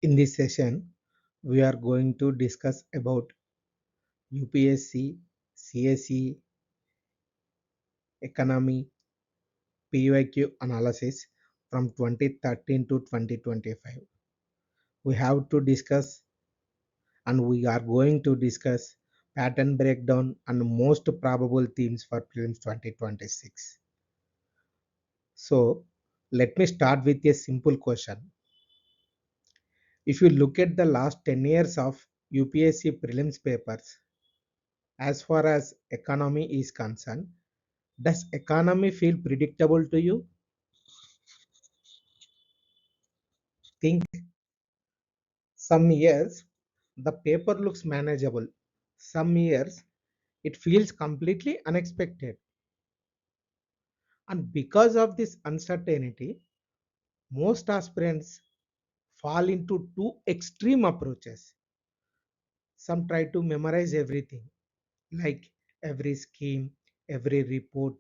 In this session, we are going to discuss about UPSC, CSE, economy, PYQ analysis from 2013 to 2025. We have to discuss and we are going to discuss pattern breakdown and most probable themes for Prelims 2026. So, let me start with a simple question. If you look at the last 10 years of UPSC prelims papers, as far as economy is concerned, does economy feel predictable to you? Think some years the paper looks manageable. Some years it feels completely unexpected. And because of this uncertainty, most aspirants fall into two extreme approaches. Some try to memorize everything, like every scheme, every report,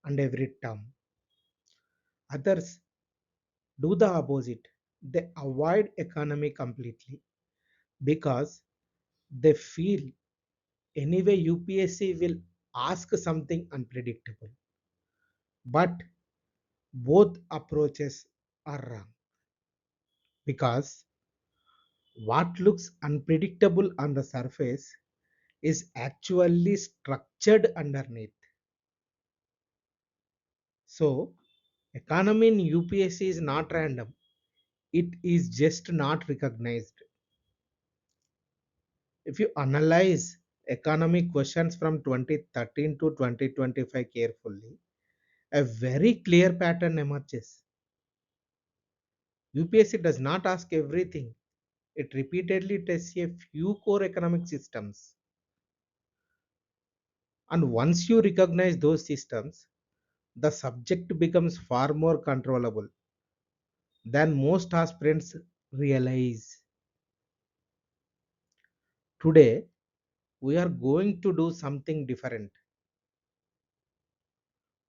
and every term. Others do the opposite. They avoid economy completely because they feel anyway UPSC will ask something unpredictable. But both approaches are wrong because what looks unpredictable on the surface is actually structured underneath. So, economy in UPSC is not random, it is just not recognized. If you analyze economy questions from 2013 to 2025 carefully, a very clear pattern emerges. UPSC does not ask everything. It repeatedly tests a few core economic systems. And once you recognize those systems, the subject becomes far more controllable than most aspirants realize. Today, we are going to do something different.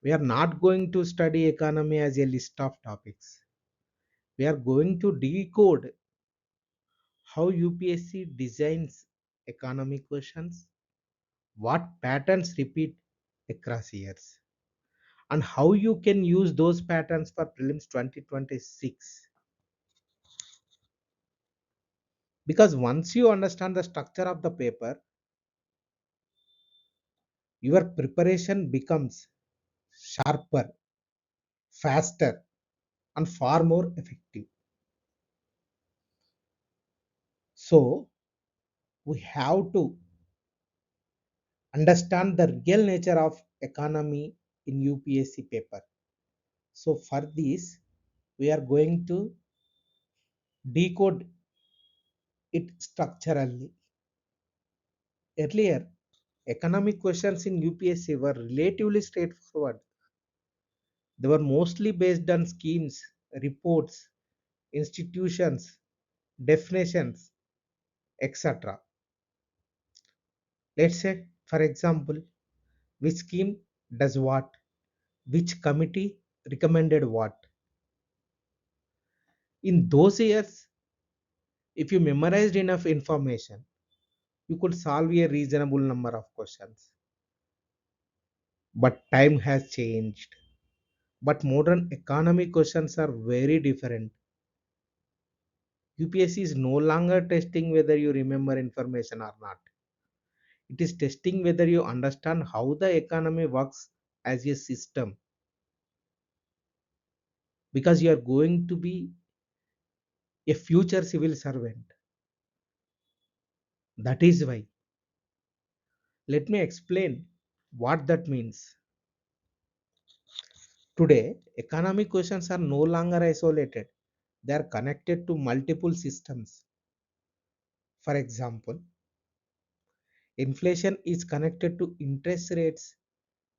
We are not going to study economy as a list of topics. We are going to decode how UPSC designs economy questions, what patterns repeat across years, and how you can use those patterns for prelims 2026. Because once you understand the structure of the paper, your preparation becomes sharper, faster, and far more effective. So we have to understand the real nature of economy in UPSC paper. So for this, we are going to decode it structurally. Earlier, economic questions in UPSC were relatively straightforward. They were mostly based on schemes, reports, institutions, definitions, etc. Let's say, for example, which scheme does what, which committee recommended what. In those years, if you memorized enough information, you could solve a reasonable number of questions. But time has changed. But modern economy questions are very different. UPSC is no longer testing whether you remember information or not. It is testing whether you understand how the economy works as a system. Because you are going to be a future civil servant. That is why. Let me explain what that means. Today, economic questions are no longer isolated. They are connected to multiple systems. For example, inflation is connected to interest rates.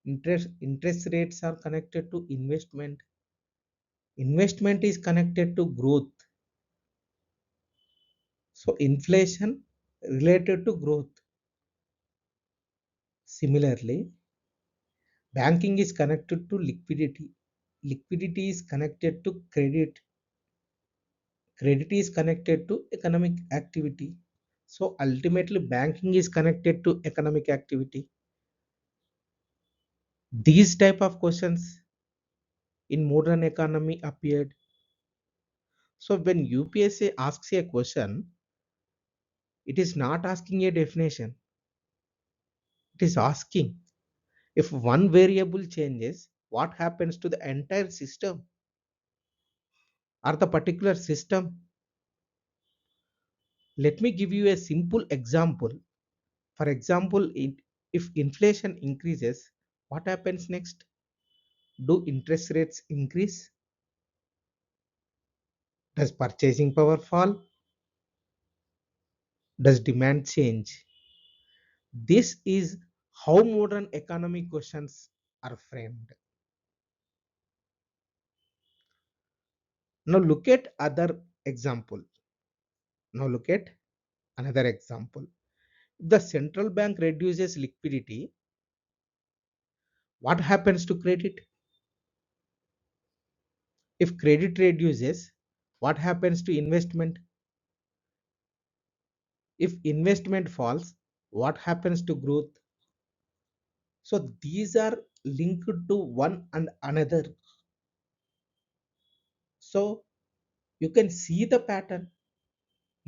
Interest rates are connected to investment. Investment is connected to growth. So inflation related to growth. Similarly, banking is connected to liquidity. Liquidity is connected to credit. Credit is connected to economic activity. So ultimately banking is connected to economic activity. These type of questions in modern economy appeared. So when UPSC asks a question, it is not asking a definition. It is asking if one variable changes, what happens to the entire system or the particular system. Let me give you a simple example. For example, if inflation increases, what happens next? Do interest rates increase? Does purchasing power fall? Does demand change? This is how modern economic questions are framed. Now look at other example. Now look at another example. If the central bank reduces liquidity, what happens to credit? If credit reduces, what happens to investment? If investment falls, what happens to growth? So these are linked to one and another. So you can see the pattern.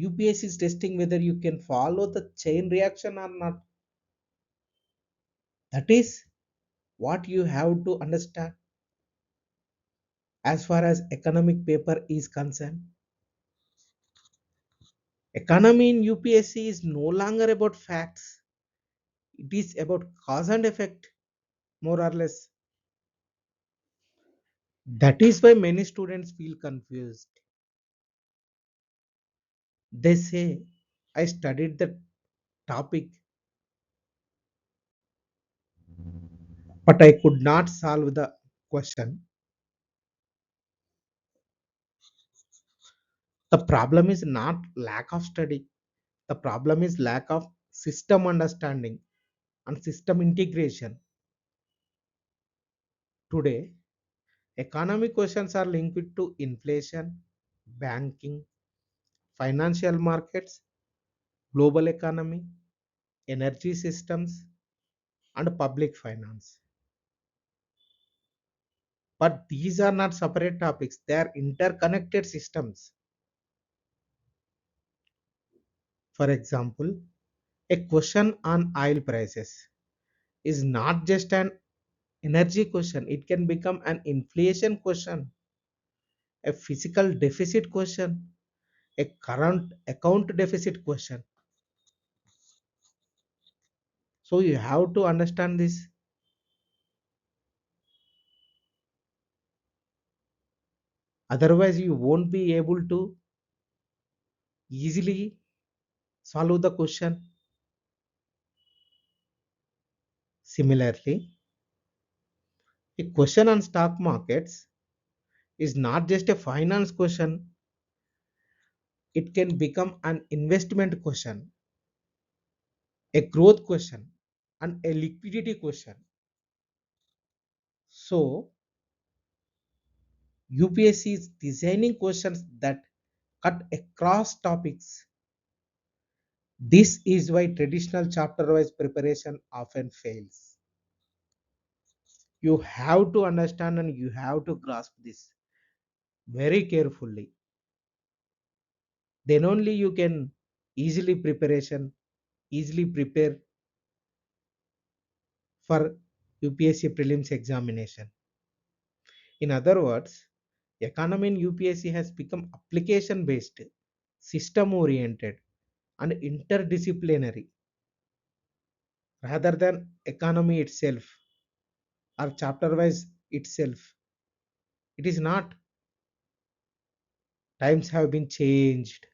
UPS is testing whether you can follow the chain reaction or not. That is what you have to understand as far as economic paper is concerned. Economy in UPSC is no longer about facts. It is about cause and effect, more or less. That is why many students feel confused. They say, I studied the topic, but I could not solve the question. The problem is not lack of study. The problem is lack of system understanding and system integration. Today, economic questions are linked to inflation, banking, financial markets, global economy, energy systems, and public finance. But these are not separate topics, they are interconnected systems. For example, a question on oil prices is not just an energy question, it can become an inflation question, a physical deficit question, a current account deficit question. So you have to understand this. Otherwise, you won't be able to easily solve the question. Similarly, a question on stock markets is not just a finance question, it can become an investment question, a growth question, and a liquidity question. So, UPSC is designing questions that cut across topics. This is why traditional chapter wise preparation often fails. You have to understand and you have to grasp this very carefully. Then only you can easily prepare for UPSC prelims examination. In other words, economy in UPSC has become application based, system oriented, and interdisciplinary rather than economy itself or chapter wise itself. It is not. Times have been changed.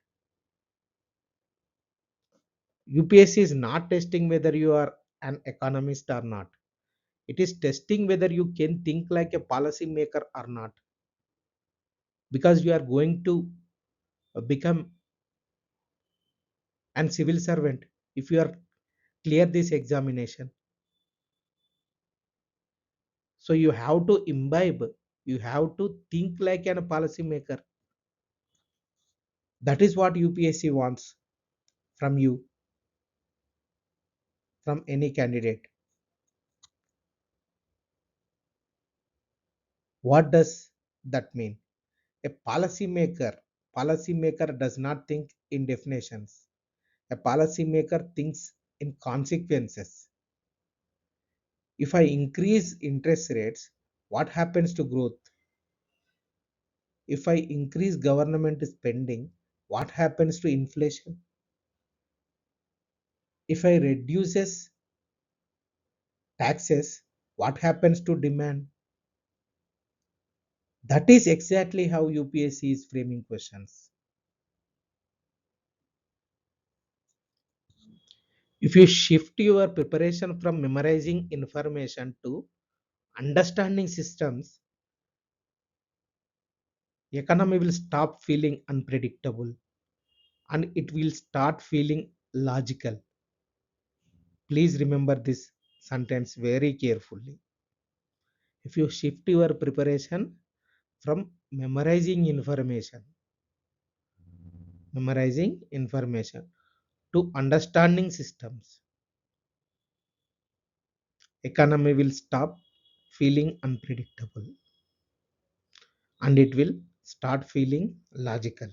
UPSC is not testing whether you are an economist or not. It is testing whether you can think like a policy maker or not, because you are going to become an civil servant if you are clear this examination. So you have to imbibe, you have to think like a policy maker. That is what UPSC wants from you, from any candidate. What does that mean? A policymaker does not think in definitions. A policymaker thinks in consequences. If I increase interest rates, what happens to growth? If I increase government spending, what happens to inflation? If I reduces taxes, what happens to demand? That is exactly how UPSC is framing questions. If you shift your preparation from memorizing information to understanding systems, economy will stop feeling unpredictable and it will start feeling logical. Please remember this sentence very carefully. If you shift your preparation from memorizing information to understanding systems, economy will stop feeling unpredictable and it will start feeling logical.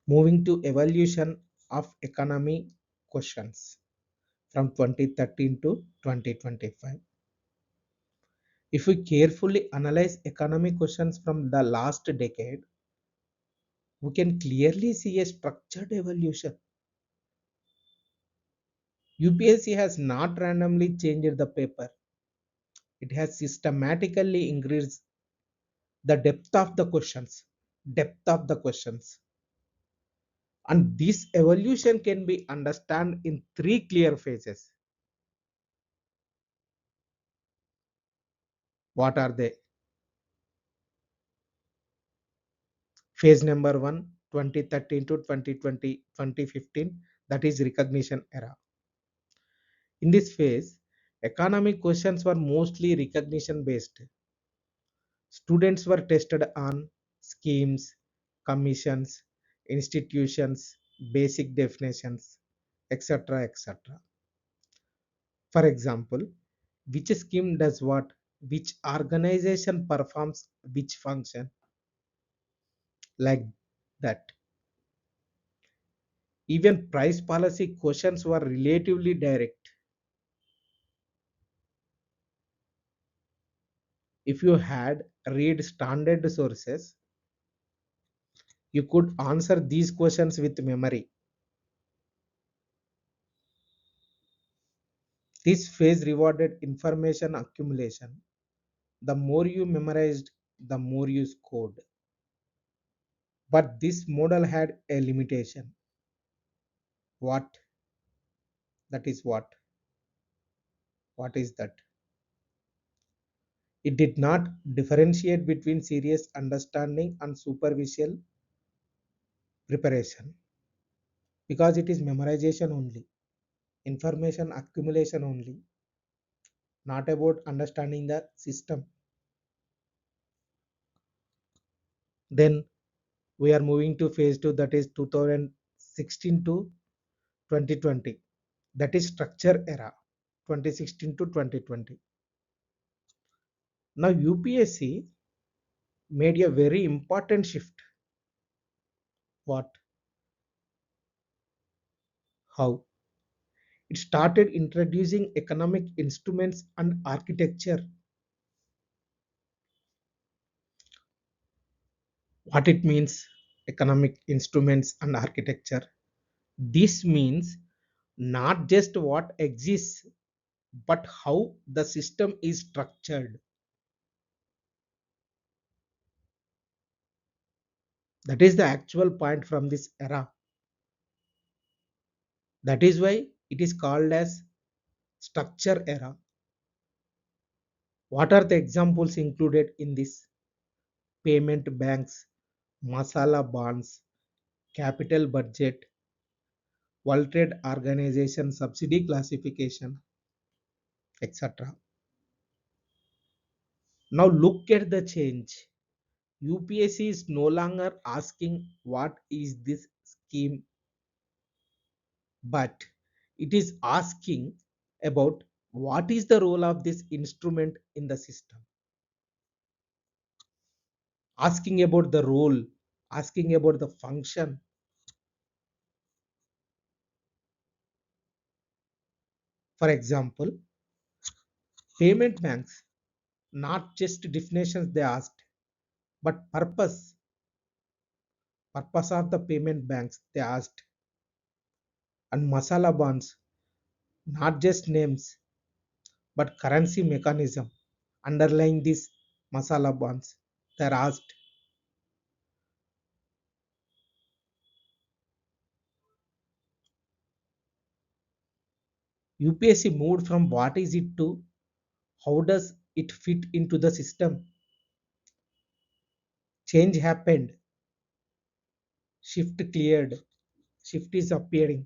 Moving to evolution of economy questions from 2013 to 2025. If we carefully analyze economy questions from the last decade, we can clearly see a structured evolution. UPSC has not randomly changed the paper, it has systematically increased the depth of the questions. Depth of the questions. And this evolution can be understood in three clear phases. What are they? Phase number one, 2013 to 2020, 2015, that is recognition era. In this phase, economic questions were mostly recognition based. Students were tested on schemes, commissions, institutions, basic definitions, etc. etc. For example, which scheme does what, which organization performs which function, like that. Even price policy questions were relatively direct. If you had read standard sources, you could answer these questions with memory. This phase rewarded information accumulation. The more you memorized, the more you scored. But this model had a limitation. What? That is what? What is that? It did not differentiate between serious understanding and superficial preparation because it is memorization only, information accumulation only, not about understanding the system. Then we are moving to phase 2, that is 2016 to 2020, that is structure era, 2016 to 2020. Now UPSC made a very important shift. What? How? It started introducing economic instruments and architecture. What it means? Economic instruments and architecture. This means not just what exists, but how the system is structured. That is the actual point from this era. That is why it is called as structure era. What are the examples included in this? Payment banks, masala bonds, capital budget, World Trade Organization subsidy classification, etc. Now look at the change. UPSC is no longer asking what is this scheme, but it is asking about what is the role of this instrument in the system. Asking about the role, asking about the function. For example, payment banks, not just definitions they asked, but purpose of the payment banks they asked. And masala bonds, not just names, but currency mechanism underlying these masala bonds. They're asked. UPSC moved from what is it to how does it fit into the system. Change happened, shift cleared, shift is appearing.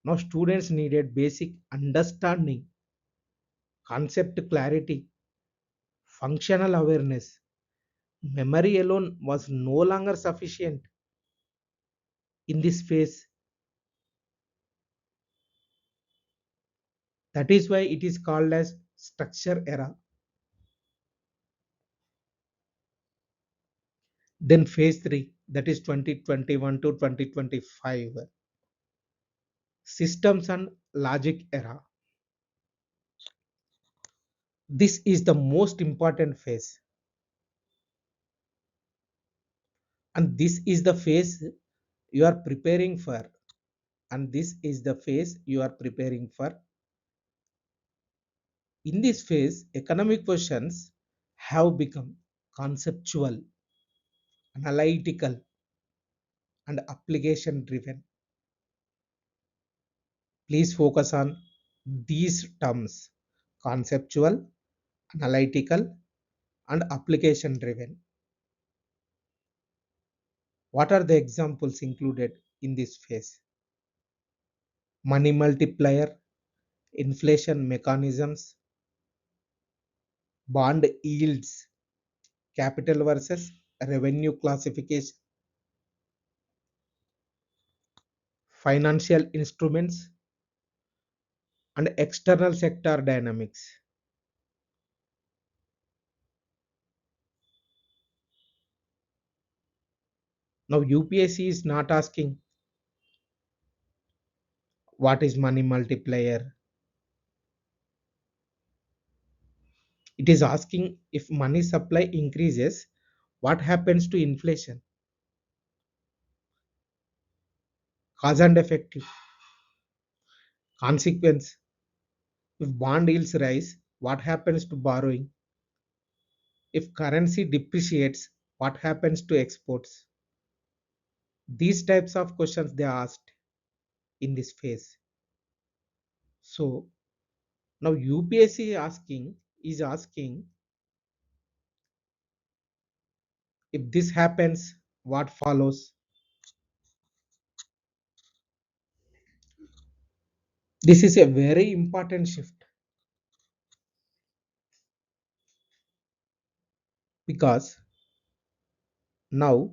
Now students needed basic understanding, concept clarity, functional awareness. Memory alone was no longer sufficient in this phase. That is why it is called as structure era. Then phase 3, that is 2021 to 2025, systems and logic era. This is the most important phase, and this is the phase you are preparing for. And this is the phase you are preparing for. In this phase, economic questions have become conceptual, analytical, and application driven. Please focus on these terms: conceptual, analytical, and application driven. What are the examples included in this phase? Money multiplier, inflation mechanisms, bond yields, capital versus revenue classification, financial instruments, and external sector dynamics. Now, UPSC is not asking what is money multiplier. It is asking if money supply increases, what happens to inflation? Cause and effect. Consequence: if bond yields rise, what happens to borrowing? If currency depreciates, what happens to exports? These types of questions they asked in this phase. So now UPSC is asking if this happens, what follows? This is a very important shift because now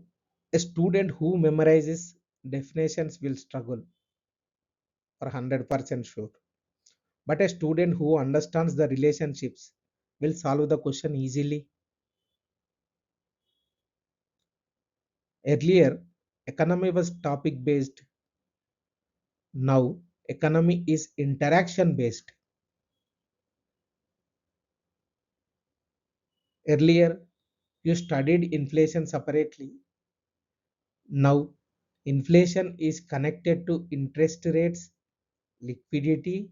a student who memorizes definitions will struggle for 100% sure. But a student who understands the relationships will solve the question easily. Earlier, economy was topic based. Now, economy is interaction based. Earlier, you studied inflation separately. Now, inflation is connected to interest rates, liquidity,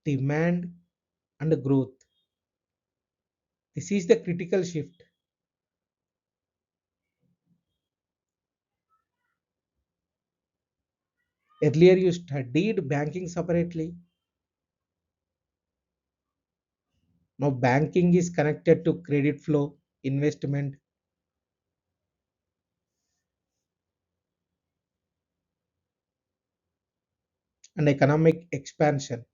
demand, and growth. This is the critical shift. Earlier, you studied banking separately. Now, banking is connected to credit flow, investment, and economic expansion.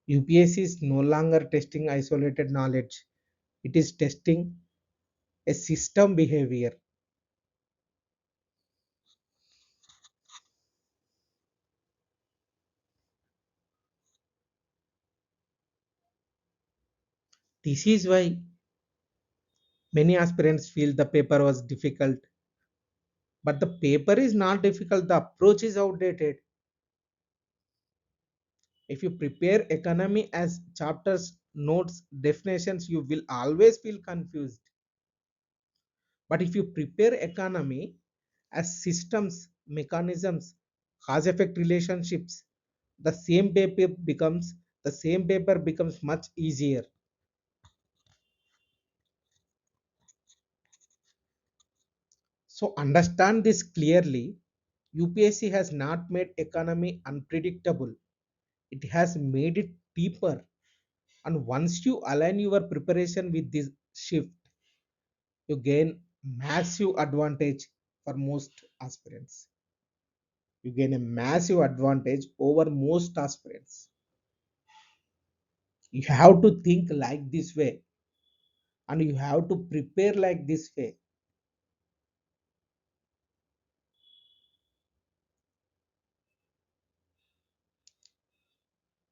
UPSC is no longer testing isolated knowledge, it is testing a system behavior. This is why many aspirants feel the paper was difficult, but the paper is not difficult, the approach is outdated. If you prepare economy as chapters, notes, definitions, you will always feel confused. But if you prepare economy as systems, mechanisms, cause effect relationships, the same paper becomes much easier. So understand this clearly. UPSC has not made economy unpredictable. It has made it deeper. And once you align your preparation with this shift, you gain massive advantage for most aspirants. You gain a massive advantage over most aspirants. You have to think like this way and you have to prepare like this way.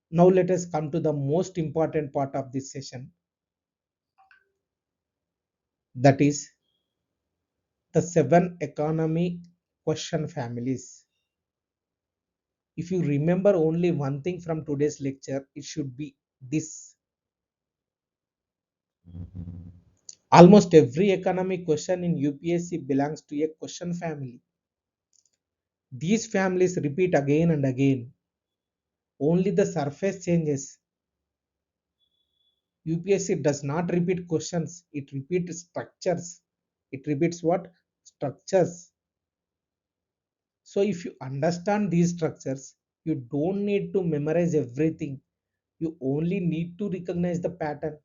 Now let us come to the most important part of this session, that is the 7 economy question families. If you remember only one thing from today's lecture, it should be this. Almost every economic question in UPSC belongs to a question family. These families repeat again and again. Only the surface changes. UPSC does not repeat questions, it repeats structures. It repeats what? Structures. So if you understand these structures, you don't need to memorize everything. You only need to recognize the pattern.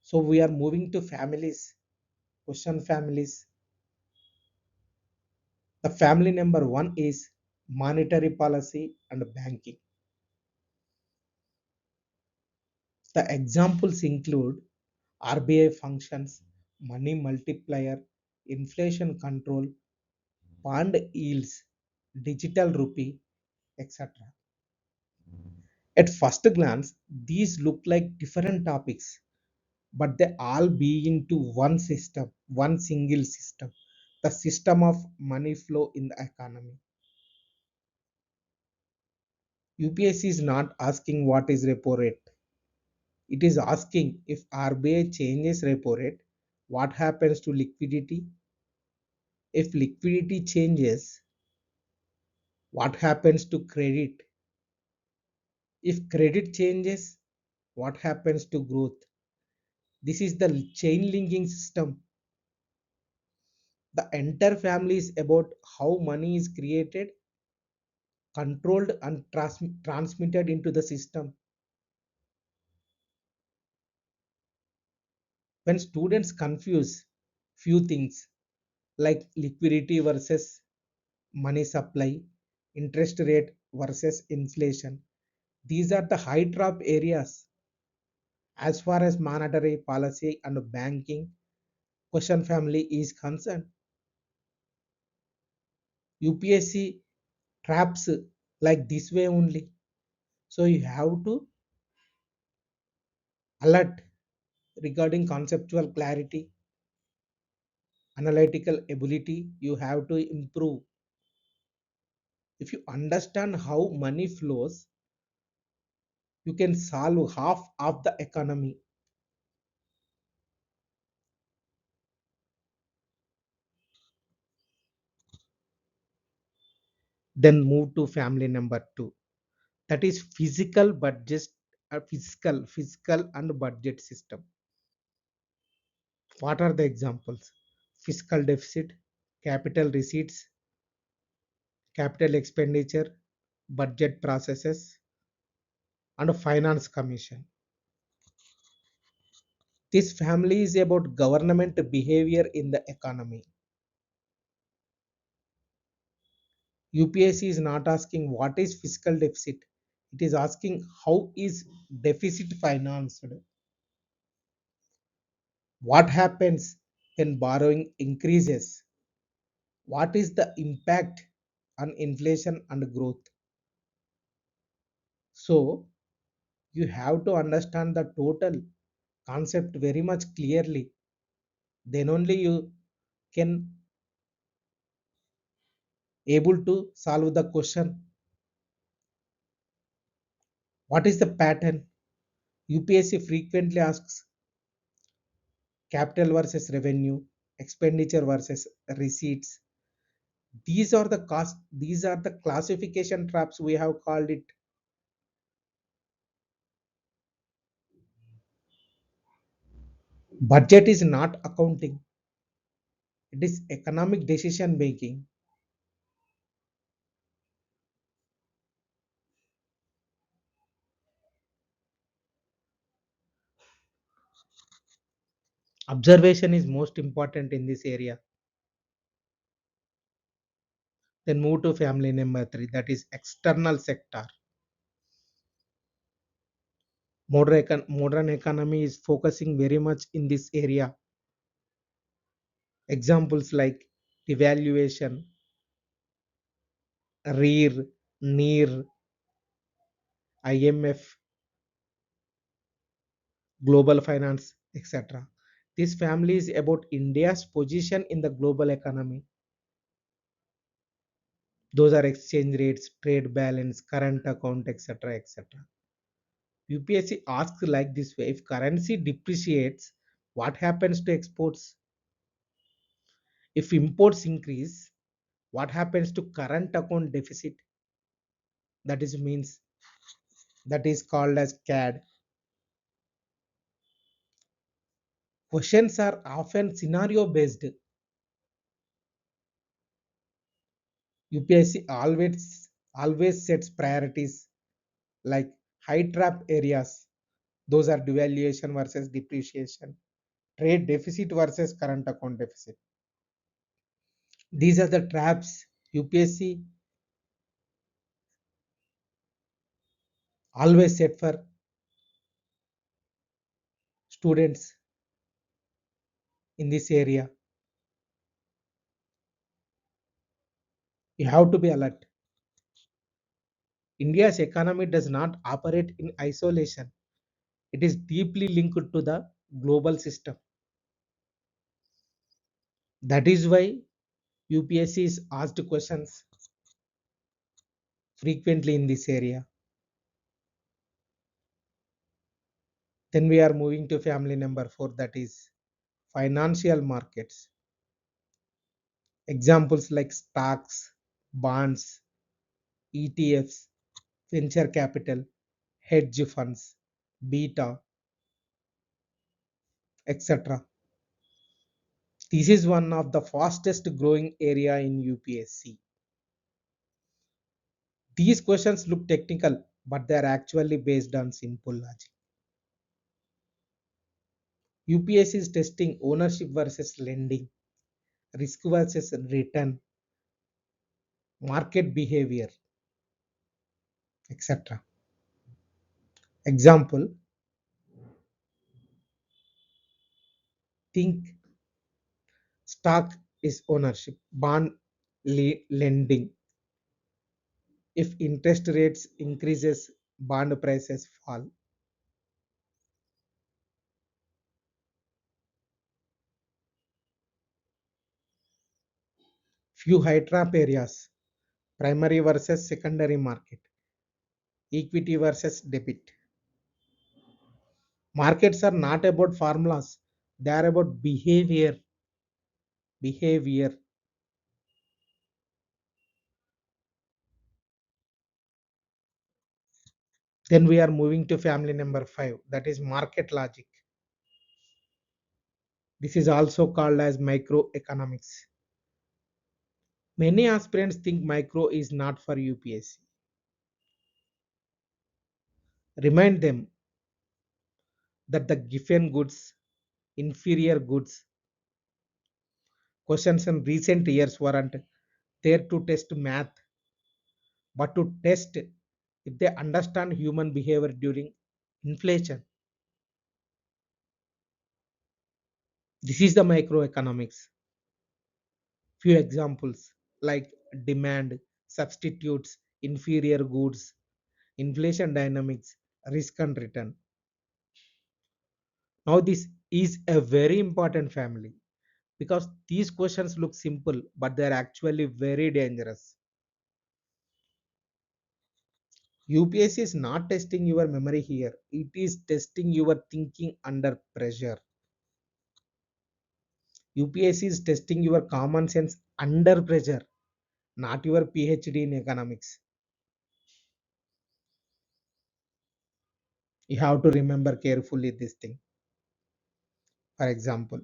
So we are moving to families, question families. The family number one is monetary policy and banking. The examples include RBI functions, money multiplier, inflation control, bond yields, digital rupee, etc. At first glance, these look like different topics, but they all belong to one system, one single system, the system of money flow in the economy. UPSC is not asking what is repo rate. It is asking if RBI changes repo rate, what happens to liquidity? If liquidity changes, what happens to credit? If credit changes, what happens to growth? This is the chain linking system. The entire family is about how money is created, controlled, and transmitted into the system. When students confuse few things like liquidity versus money supply, interest rate versus inflation, these are the high drop areas. As far as monetary policy and banking question family is concerned, UPSC traps like this way only. So you have to alert regarding conceptual clarity, analytical ability, you have to improve. If you understand how money flows, you can solve half of the economy. Then move to family number two. That is physical budget, fiscal and budget system. What are the examples? Fiscal deficit, capital receipts, capital expenditure, budget processes, and finance commission. This family is about government behavior in the economy. UPSC is not asking what is fiscal deficit. It is asking how is deficit financed? What happens when borrowing increases? What is the impact on inflation and growth? So you have to understand the total concept very much clearly. Then only you can able to solve the question. What is the pattern? UPSC frequently asks capital versus revenue, expenditure versus receipts. These are the classification traps we have called it. Budget is not accounting, it is economic decision making. Observation is most important in this area. Then move to family number three, that is external sector. Modern economy is focusing very much in this area. Examples like devaluation, REAR, NEAR, IMF, global finance, etc. This family is about India's position in the global economy. Those are exchange rates, trade balance, current account, etc. etc. UPSC asks like this way: if currency depreciates, what happens to exports? If imports increase, what happens to current account deficit? That is means that is called as CAD. Questions are often scenario based. UPSC always sets priorities like high trap areas. Those are devaluation versus depreciation, trade deficit versus current account deficit. These are the traps UPSC always set for students in this area. You have to be alert. India's economy does not operate in isolation. It is deeply linked to the global system. That is why UPSC is asked questions frequently in this area. Then we are moving to family number four, that is financial markets. Examples like stocks, bonds, ETFs, venture capital, hedge funds, beta, etc. This is one of the fastest growing area in UPSC. These questions look technical, but they are actually based on simple logic. UPSC is testing ownership versus lending, risk versus return, market behavior, etc. Example, think stock is ownership, bond lending. If interest rates increases, bond prices fall. Few high trap areas, primary versus secondary market, equity versus debit. Markets are not about formulas, they are about behavior. Then we are moving to family number five, that is market logic. This is also called as microeconomics. Many aspirants think micro is not for UPSC. Remind them that the given goods, inferior goods, questions in recent years weren't there to test math. but to test if they understand human behavior during inflation. This is the microeconomics. Few examples like demand, substitutes, inferior goods, inflation dynamics, risk and return. Now, this is a very important family because these questions look simple, but they are actually very dangerous. UPSC is not testing your memory here, it is testing your thinking under pressure. UPSC is testing your common sense under pressure, not your PhD in economics. You have to remember carefully this thing. For example,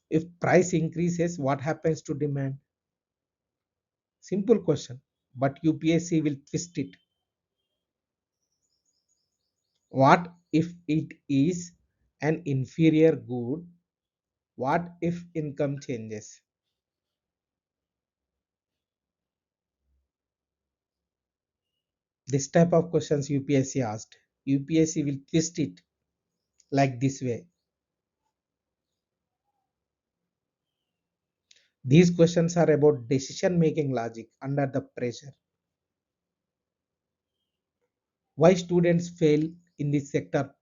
if price increases, what happens to demand? Simple question, but UPSC will twist it. What if it is an inferior good? What if income changes? This type of questions UPSC asked. UPSC will twist it like this way. These questions are about decision making logic under the pressure. Why students fail in this sector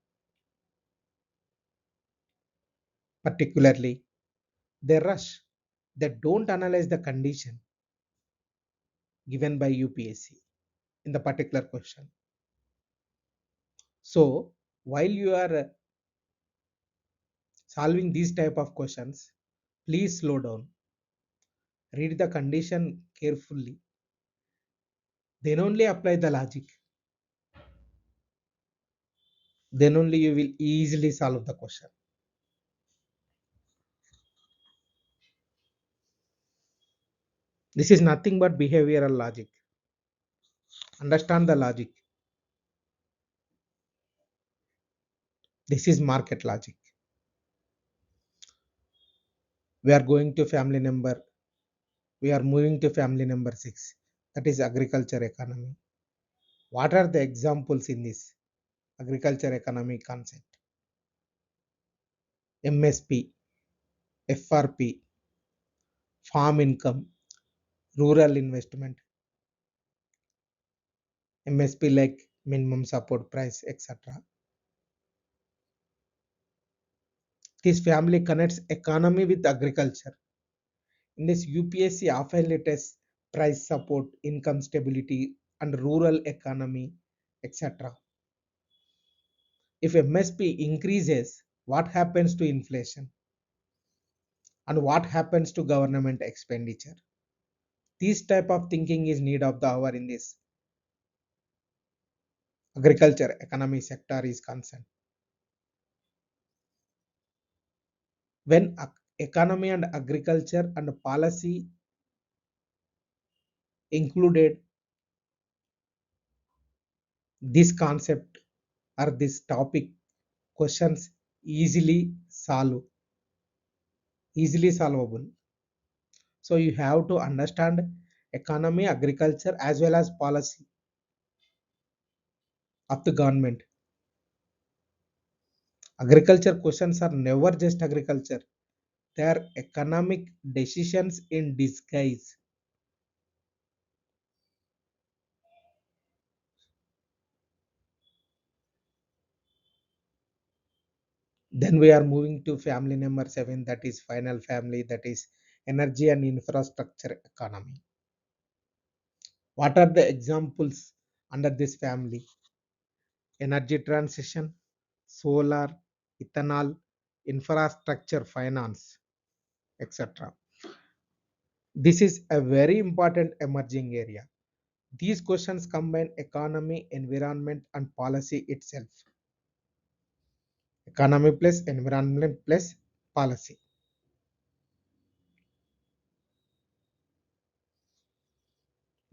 particularly? They rush. They don't analyze the condition given by UPSC in the particular question. So while you are solving these type of questions, please slow down. Read the condition carefully. Then only apply the logic. Then only you will easily solve the question. This is nothing but behavioral logic. Understand the logic. This is market logic. We are going to family number. We are moving to family number 6. That is agriculture economy. What are the examples in this agriculture economy concept? MSP, FRP, farm income, rural investment, MSP like minimum support price, etc. This family connects economy with agriculture. In this UPSC often tests price support, income stability, and rural economy, etc. If MSP increases, what happens to inflation? And what happens to government expenditure? This type of thinking is need of the hour in this agriculture economy sector is concerned. When economy and agriculture and policy included, this concept or this topic questions easily solvable. So you have to understand economy, agriculture as well as policy of the government. Agriculture questions are never just agriculture, they are economic decisions in disguise. Then we are moving to family number 7, that is final family, that is energy and infrastructure economy. What are the examples under this family? Energy transition, solar, ethanol, infrastructure finance, etc. This is a very important emerging area. These questions combine economy, environment, and policy itself. Economy plus environment plus policy.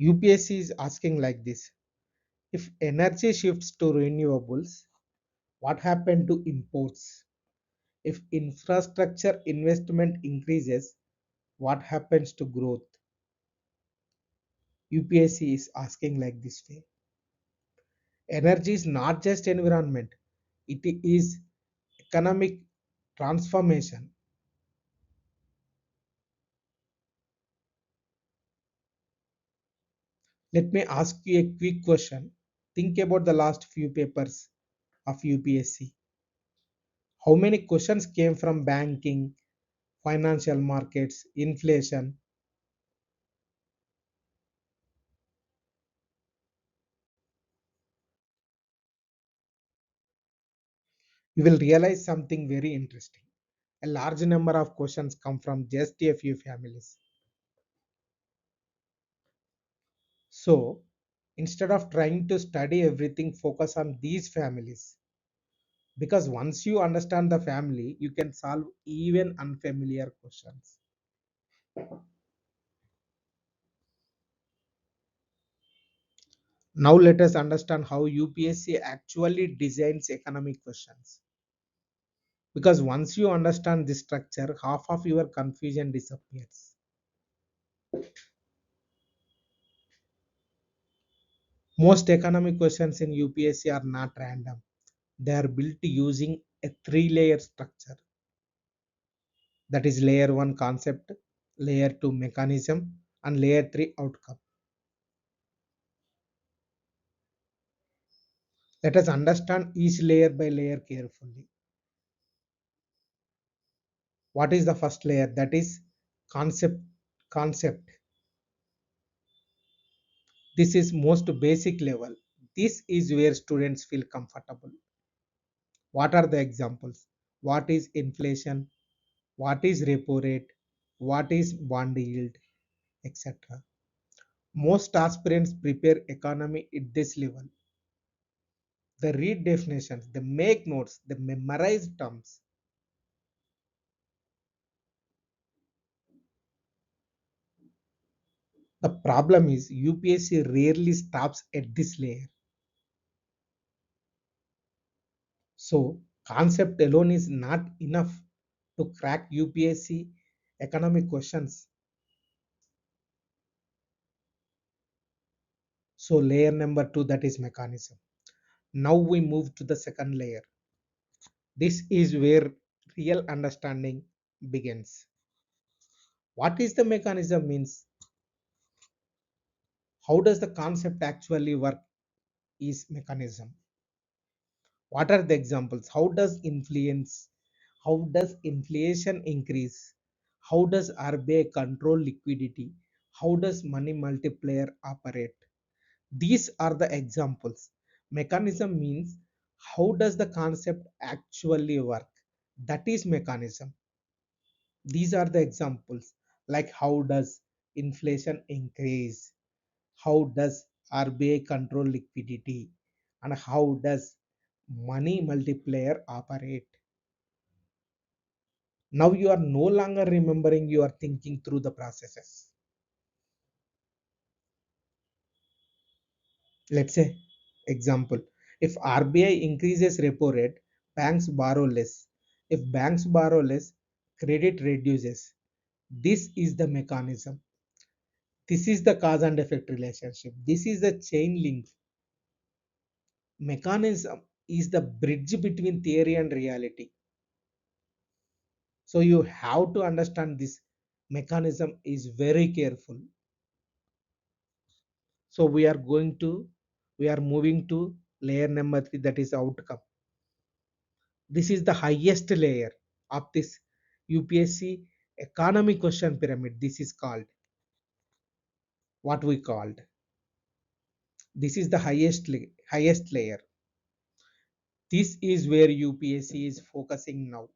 UPSC is asking like this: if energy shifts to renewables, what happened to imports? If infrastructure investment increases, what happens to growth? UPSC is asking like this way. Energy is not just environment, it is economic transformation. Let me ask you a quick question. Think about the last few papers of UPSC. How many questions came from banking, financial markets, inflation? You will realize something very interesting. A large number of questions come from just a few families. So, instead of trying to study everything, focus on these families. Because once you understand the family, you can solve even unfamiliar questions. Now, let us understand how UPSC actually designs economic questions. Because once you understand this structure, half of your confusion disappears. Most economic questions in UPSC are not random, they are built using a three-layer structure. That is layer 1 concept, layer 2 mechanism, and layer 3 outcome. Let us understand each layer by layer carefully. What is the first layer? That is concept. Concept. This is most basic level. This is where students feel comfortable. What are the examples? What is inflation? What is repo rate? What is bond yield? Etc. Most aspirants prepare economy at this level. They read definitions, they make notes, they memorize terms. The problem is UPSC rarely stops at this layer. So, concept alone is not enough to crack UPSC economic questions. So, layer number 2, that is mechanism. Now we move to the second layer. This is where real understanding begins. What is the mechanism means? How does the concept actually work is mechanism. What are the examples? How does inflation increase? How does RBI control liquidity? How does money multiplier operate? These are the examples. Mechanism means how does the concept actually work? That is mechanism. These are the examples, like how does inflation increase? How does RBI control liquidity? And how does money multiplier operate? Now you are no longer remembering, you are thinking through the processes. Let's say, example, if RBI increases repo rate, banks borrow less. If banks borrow less, credit reduces. This is the mechanism. This is the cause and effect relationship. This is the chain link. Mechanism is the bridge between theory and reality. So you have to understand this mechanism is very careful. So we are moving to layer number 3, that is outcome. This is the highest layer of this UPSC economy question pyramid. This is called what we called. This is the highest layer. This is where UPSC is focusing now.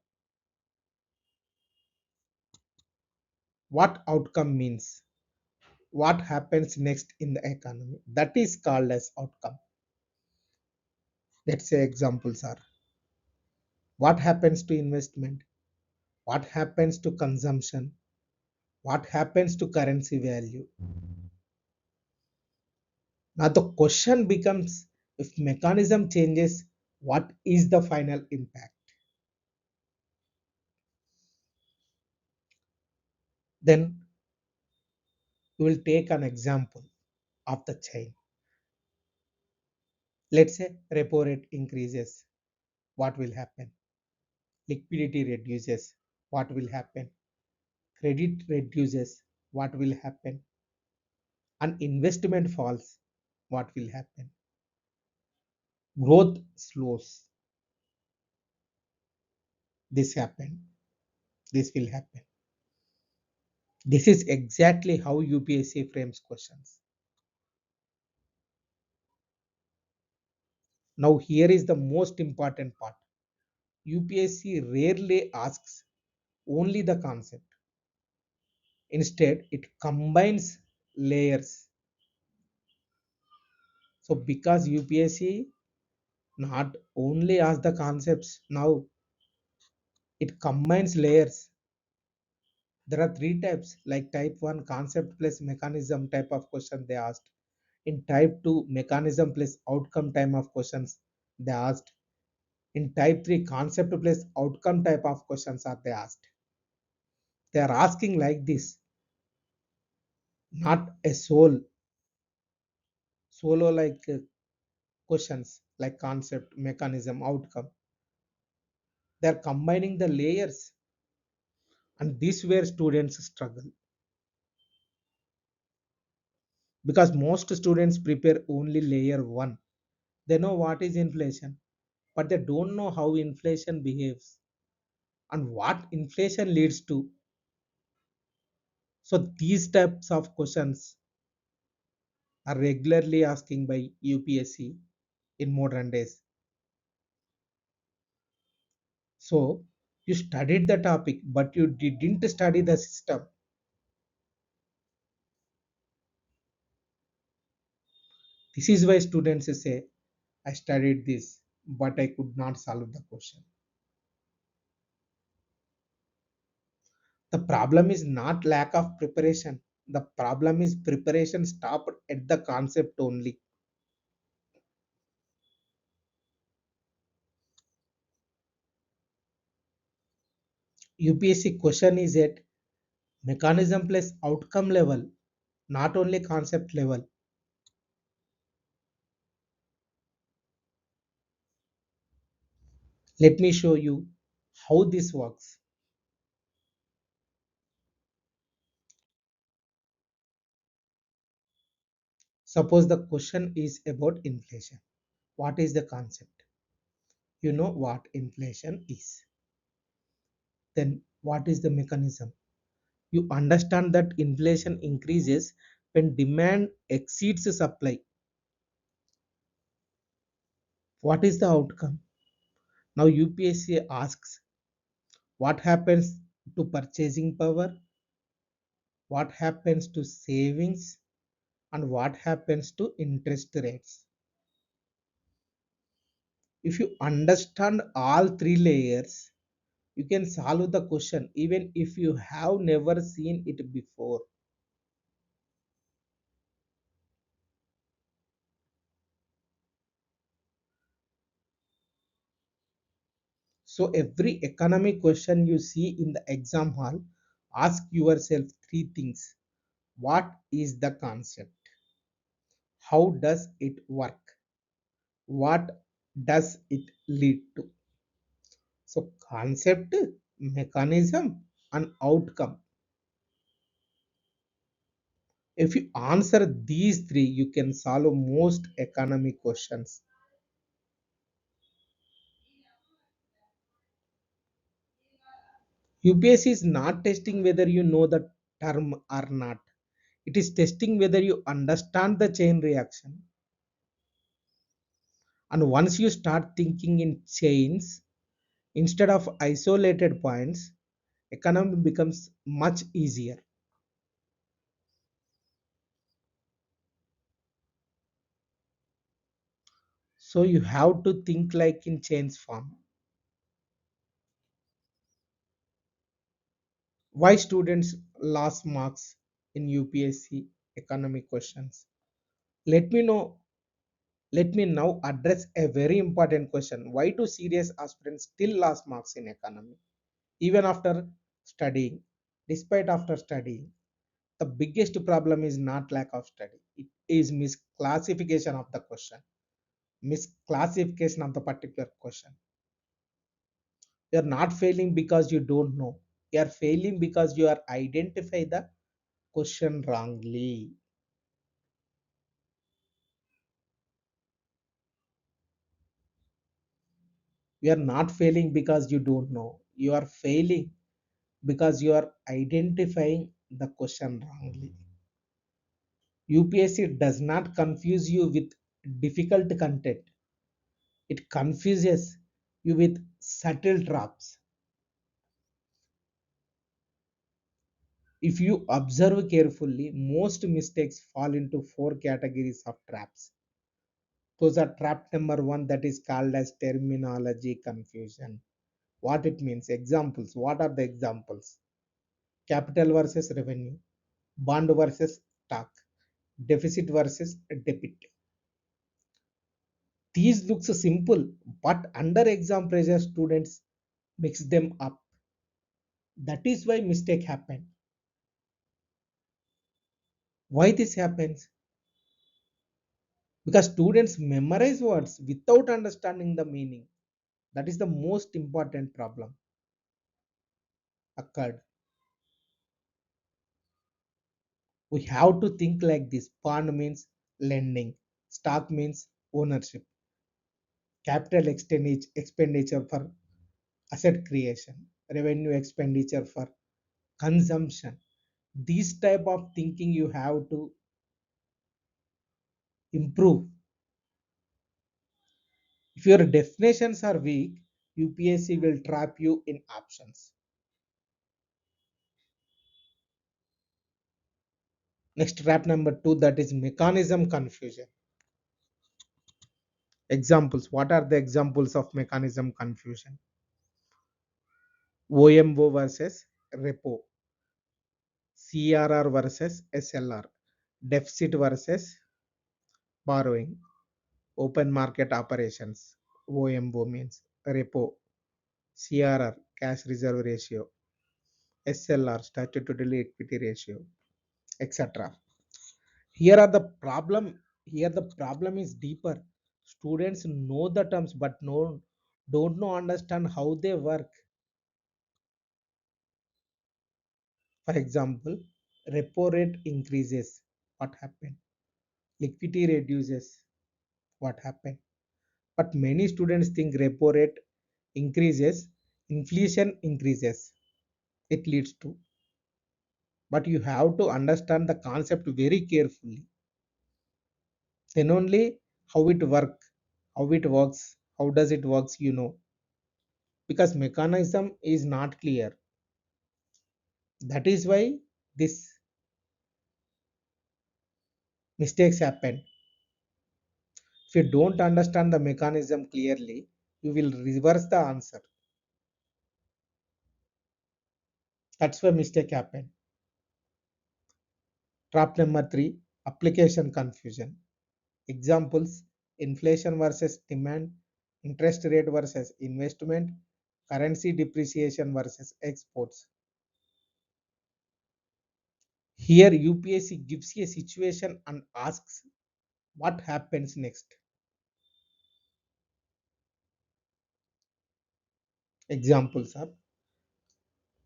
What outcome means? What happens next in the economy? That is called as outcome. Let's say examples are what happens to investment, what happens to consumption, what happens to currency value. Now the question becomes, if mechanism changes, what is the final impact? Then we will take an example. of the chain. Let's say repo rate increases, what will happen? Liquidity reduces, what will happen? Credit reduces, what will happen? And investment falls, what will happen? Growth slows, this happened, this will happen. This is exactly how UPSC frames questions. Now, here is the most important part. UPSC rarely asks only the concept. Instead, it combines layers. So, because UPSC not only asks the concepts, now it combines layers. There are three types, like type 1 concept plus mechanism type of question they asked. In type 2 mechanism plus outcome type of questions they asked. In type 3 concept plus outcome type of questions are they asked. They are asking like this, not a solo like questions like concept, mechanism, outcome. They are combining the layers, and this where students struggle, because most students prepare only layer 1. They know what is inflation, but they don't know how inflation behaves and what inflation leads to. So these types of questions are regularly asking by UPSC in modern days. So you studied the topic, but you didn't study the system. This is why students say, I studied this, but I could not solve the question. The problem is not lack of preparation. The problem is preparation stopped at the concept only. UPSC question is at mechanism plus outcome level, not only concept level. Let me show you how this works. Suppose the question is about inflation. What is the concept? You know what inflation is. Then what is the mechanism? You understand that inflation increases when demand exceeds supply. What is the outcome? Now UPSC asks what happens to purchasing power, what happens to savings, and what happens to interest rates. If you understand all three layers, you can solve the question even if you have never seen it before. So every economic question you see in the exam hall, ask yourself three things. What is the concept? How does it work? What does it lead to? So concept, mechanism, and outcome. If you answer these three, you can solve most economic questions. UPSC is not testing whether you know the term or not. It is testing whether you understand the chain reaction. And once you start thinking in chains instead of isolated points, economy becomes much easier. So you have to think like in chains form. Why students lose marks in UPSC economic questions? Let me know. Let me now address a very important question. Why do serious aspirants still lose marks in economy even after studying, despite after studying? The biggest problem is not lack of study. It is misclassification of the question, misclassification of the particular question. You are not failing because you don't know. You are failing because you are identify the question wrongly. You are not failing because you don't know. You are failing because you are identifying the question wrongly. UPSC does not confuse you with difficult content. It confuses you with subtle traps. If you observe carefully, most mistakes fall into four categories of traps. Those are trap number one, that is called as terminology confusion. What it means? Examples. What are the examples? Capital versus revenue, bond versus stock, deficit versus debit. These looks simple, but under exam pressure, students mix them up. That is why mistake happen. Why this happens? Because students memorize words without understanding the meaning. That is the most important problem occurred. We have to think like this. Bond means lending, stock means ownership, capital expenditure for asset creation, revenue expenditure for consumption. This type of thinking you have to improve. If your definitions are weak, UPSC will trap you in options. Next, trap number two, that is mechanism confusion. Examples. What are the examples of mechanism confusion? OMO versus repo, CRR versus SLR, deficit versus borrowing, open market operations. OMO means repo, CRR cash reserve ratio, SLR statutory equity ratio, etc. Here are the problem. Here the problem is deeper. Students know the terms but don't know understand how they work. For example, repo rate increases. What happened? Liquidity reduces. What happened? But many students think repo rate increases, inflation increases. It leads to. But you have to understand the concept very carefully. Then only how it works, how does it works, because mechanism is not clear. That is why this mistakes happen. If you don't understand the mechanism clearly, you will reverse the answer. That's why mistake happen. Trap number three, application confusion. Examples: inflation versus demand, interest rate versus investment, currency depreciation versus exports. Here UPSC gives you a situation and asks what happens next. Examples are,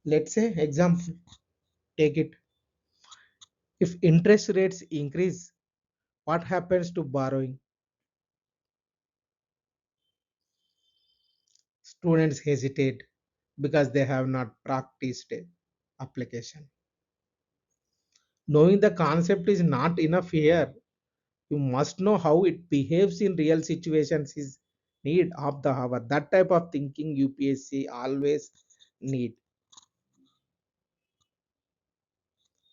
let's say example, take it. If interest rates increase, what happens to borrowing? Students hesitate because they have not practiced application. Knowing the concept is not enough here. You must know how it behaves in real situations is need of the hour. That type of thinking UPSC always need.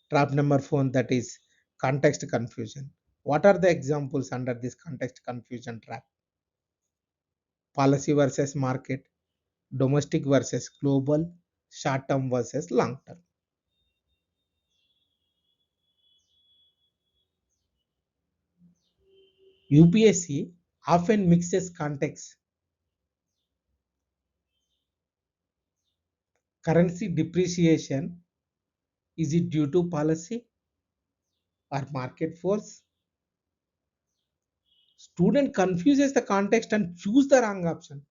Trap number four, that is context confusion. What are the examples under this context confusion trap? Policy versus market, domestic versus global, short term versus long term. UPSC often mixes context. Currency depreciation, is it due to policy? or market force. Student confuses the context and choose the wrong option.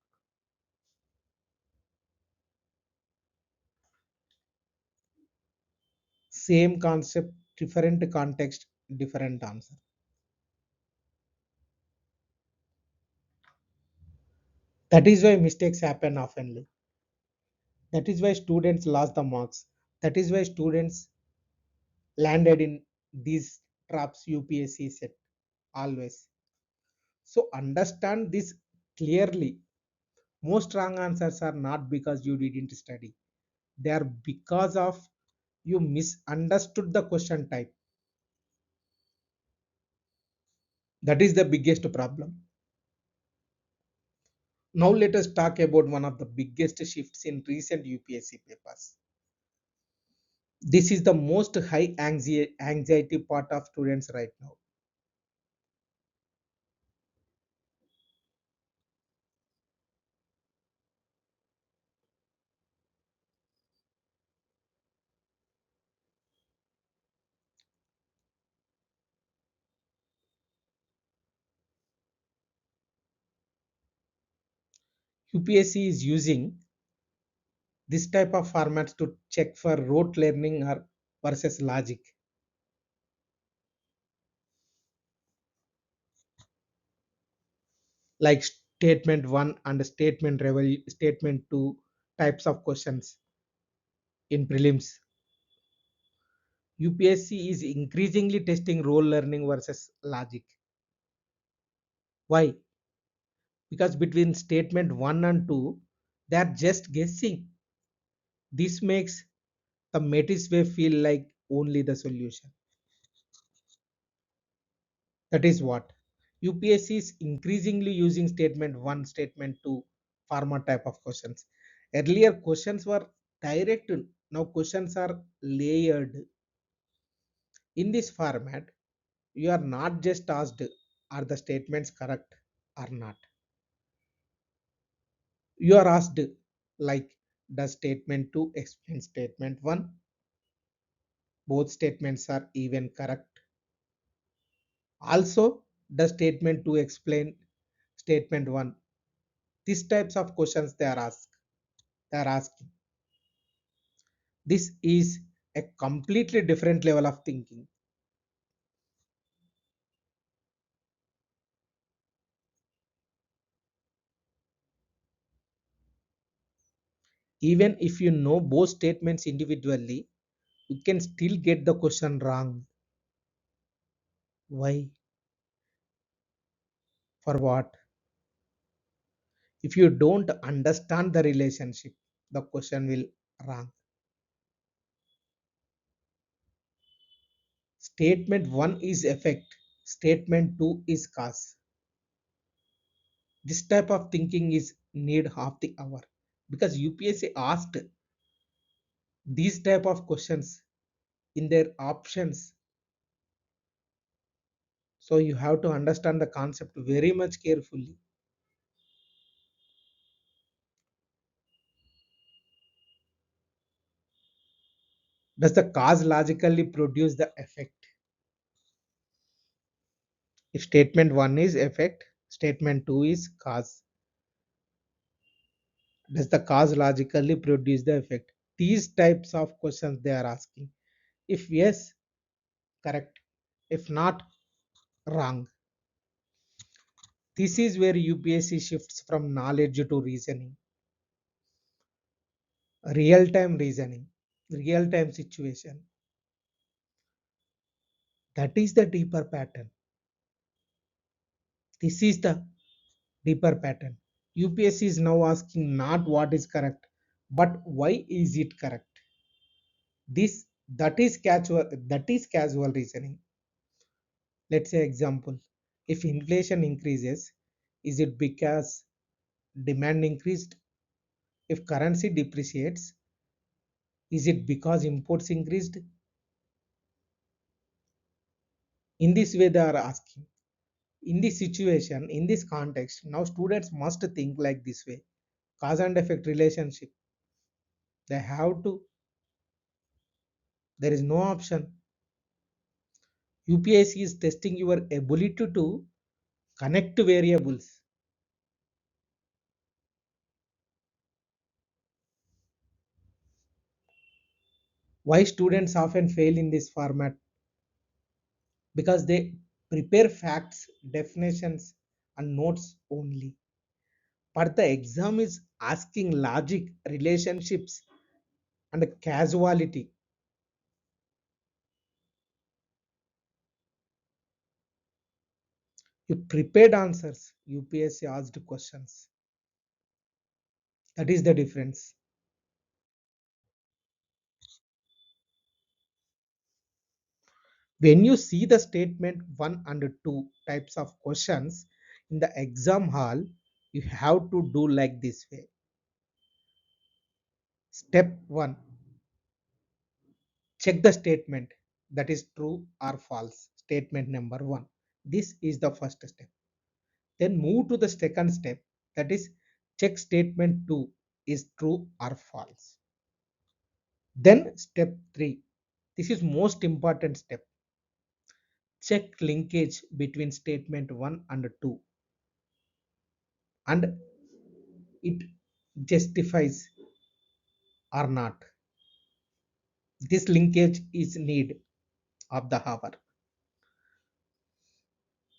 Same concept, different context, different answer. That is why mistakes happen oftenly. That is why students lost the marks. That is why students landed in these traps UPSC set always. So understand this clearly. Most wrong answers are not because you didn't study. They are because of you misunderstood the question type. That is the biggest problem. Now let us talk about one of the biggest shifts in recent UPSC papers. This is the most high anxiety part of students right now. UPSC is using this type of formats to check for rote learning or versus logic. Like statement 1 and statement 2 types of questions in prelims. UPSC is increasingly testing role learning versus logic. Why? Because between statement 1 and 2 they are just guessing. This makes the Metis way feel like only the solution. That is what UPSC is increasingly using statement 1, statement 2 format type of questions. Earlier questions were direct, now questions are layered. In this format, you are not just asked are the statements correct or not. You are asked like does statement 2 explain statement 1? Both statements are even correct. Also, does statement 2 explain statement 1? These types of questions they are asking. This is a completely different level of thinking. Even if you know both statements individually, you can still get the question wrong. Why? For what? If you don't understand the relationship, the question will wrong. Statement 1 is effect, statement 2 is cause. This type of thinking is need half the hour because UPSC asked these type of questions in their options. So you have to understand the concept very much carefully. Does the cause logically produce the effect? If statement 1 is effect, statement 2 is cause. Does the cause logically produce the effect? These types of questions they are asking. If yes, correct. If not, wrong. This is where UPSC shifts from knowledge to reasoning, real time reasoning, real time situation. That is the deeper pattern. This is the deeper pattern. UPSC is now asking not what is correct, but why is it correct? This that is casual reasoning. Let's say example. If inflation increases, is it because demand increased? If currency depreciates, is it because imports increased? In this way, they are asking. In this situation, in this context, now students must think like this way. Cause and effect relationship. They have to, there is no option. UPSC is testing your ability to connect variables. Why students often fail in this format? Because they prepare facts, definitions, and notes only. But the exam is asking logic, relationships, and casuality. You prepared answers, UPSC asked questions. That is the difference. When you see the statement 1 and 2 types of questions in the exam hall, you have to do like this way. Step 1, check the statement, that is true or false. Statement number 1. This is the first step. Then move to the second step, that is check statement 2 is true or false. Then step 3. This is most important step. Check linkage between statement 1 and 2 and it justifies or not. This linkage is need of the hour.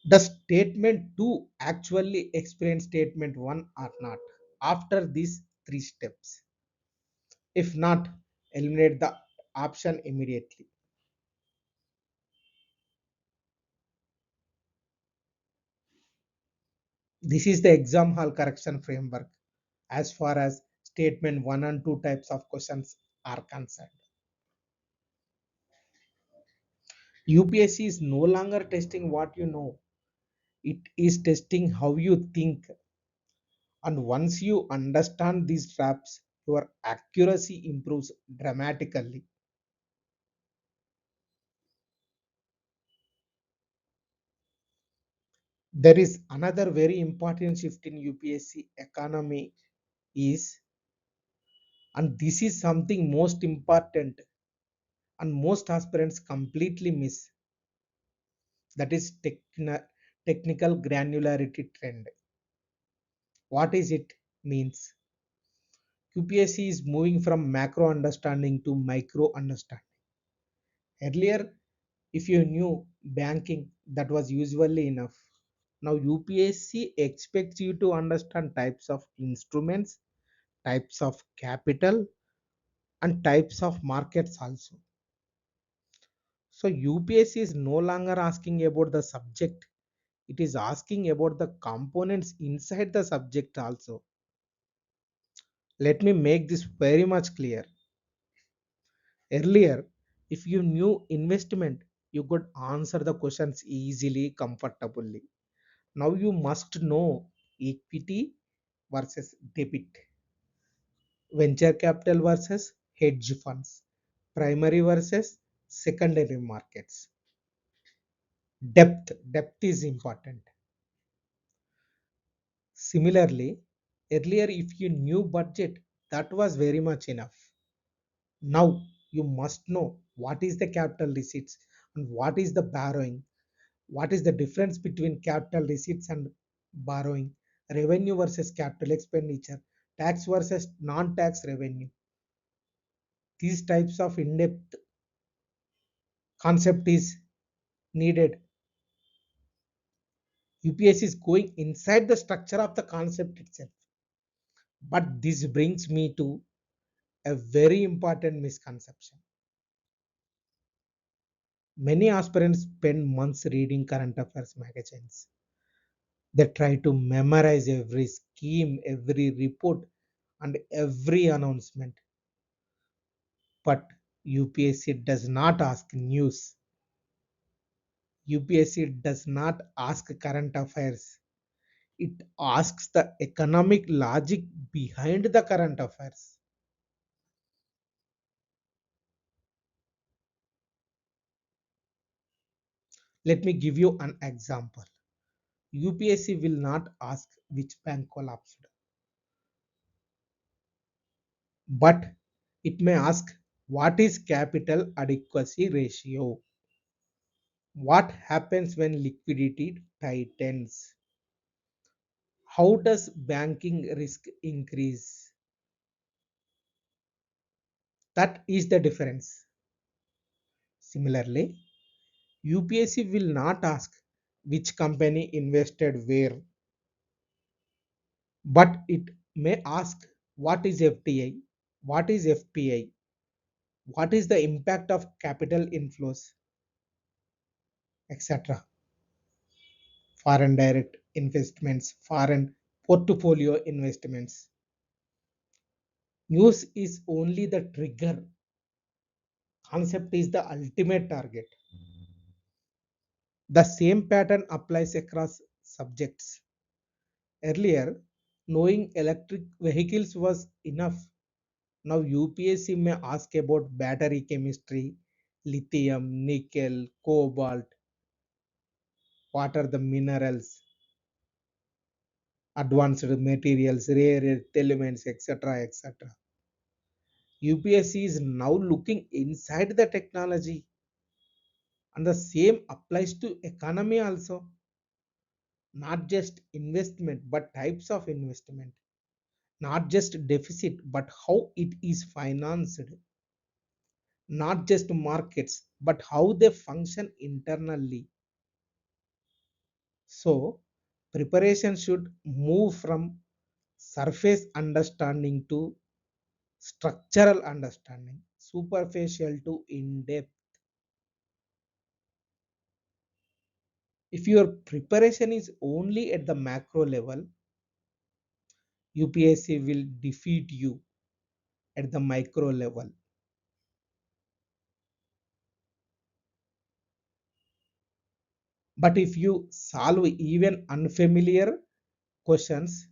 Does statement 2 actually explain statement 1 or not? After these three steps. If not, eliminate the option immediately. This is the exam hall correction framework as far as statement 1 and 2 types of questions are concerned. UPSC is no longer testing what you know, it is testing how you think. And once you understand these traps, your accuracy improves dramatically. There is another very important shift in UPSC economy is, and this is something most important and most aspirants completely miss, that is technical granularity trend. What is it means? UPSC is moving from macro understanding to micro understanding. Earlier, if you knew banking, that was usually enough. Now UPSC expects you to understand types of instruments, types of capital, and types of markets also. So UPSC is no longer asking about the subject, it is asking about the components inside the subject also. Let me make this very much clear. Earlier, if you knew investment, you could answer the questions easily, comfortably. Now you must know equity versus debit, venture capital versus hedge funds, primary versus secondary markets. Depth is important. Similarly, earlier if you knew budget, that was very much enough. Now you must know what is the capital receipts and what is the borrowing, what is the difference between capital receipts and borrowing, revenue versus capital expenditure, tax versus non-tax revenue. These types of in-depth concept is needed. UPSC is going inside the structure of the concept itself. But this brings me to a very important misconception. Many aspirants spend months reading current affairs magazines. They try to memorize every scheme, every report, and every announcement. But UPSC does not ask news. UPSC does not ask current affairs. It asks the economic logic behind the current affairs. Let me give you an example. UPSC will not ask which bank collapsed, but it may ask what is capital adequacy ratio. What happens when liquidity tightens? How does banking risk increase? That is the difference. Similarly, UPSC will not ask which company invested where, but it may ask what is FDI, what is FPI, what is the impact of capital inflows, etc. Foreign direct investments, foreign portfolio investments. News is only the trigger, concept is the ultimate target. The same pattern applies across subjects. Earlier, knowing electric vehicles was enough. Now UPSC may ask about battery chemistry, lithium, nickel, cobalt, what are the minerals, advanced materials, rare earth elements, etc. etc. UPSC is now looking inside the technology, and the same applies to economy also. Not just investment, but types of investment. Not just deficit, but how it is financed. Not just markets, but how they function internally. So, preparation should move from surface understanding to structural understanding, superficial to in depth. If your preparation is only at the macro level, UPSC will defeat you at the micro level. But if you solve even unfamiliar questions,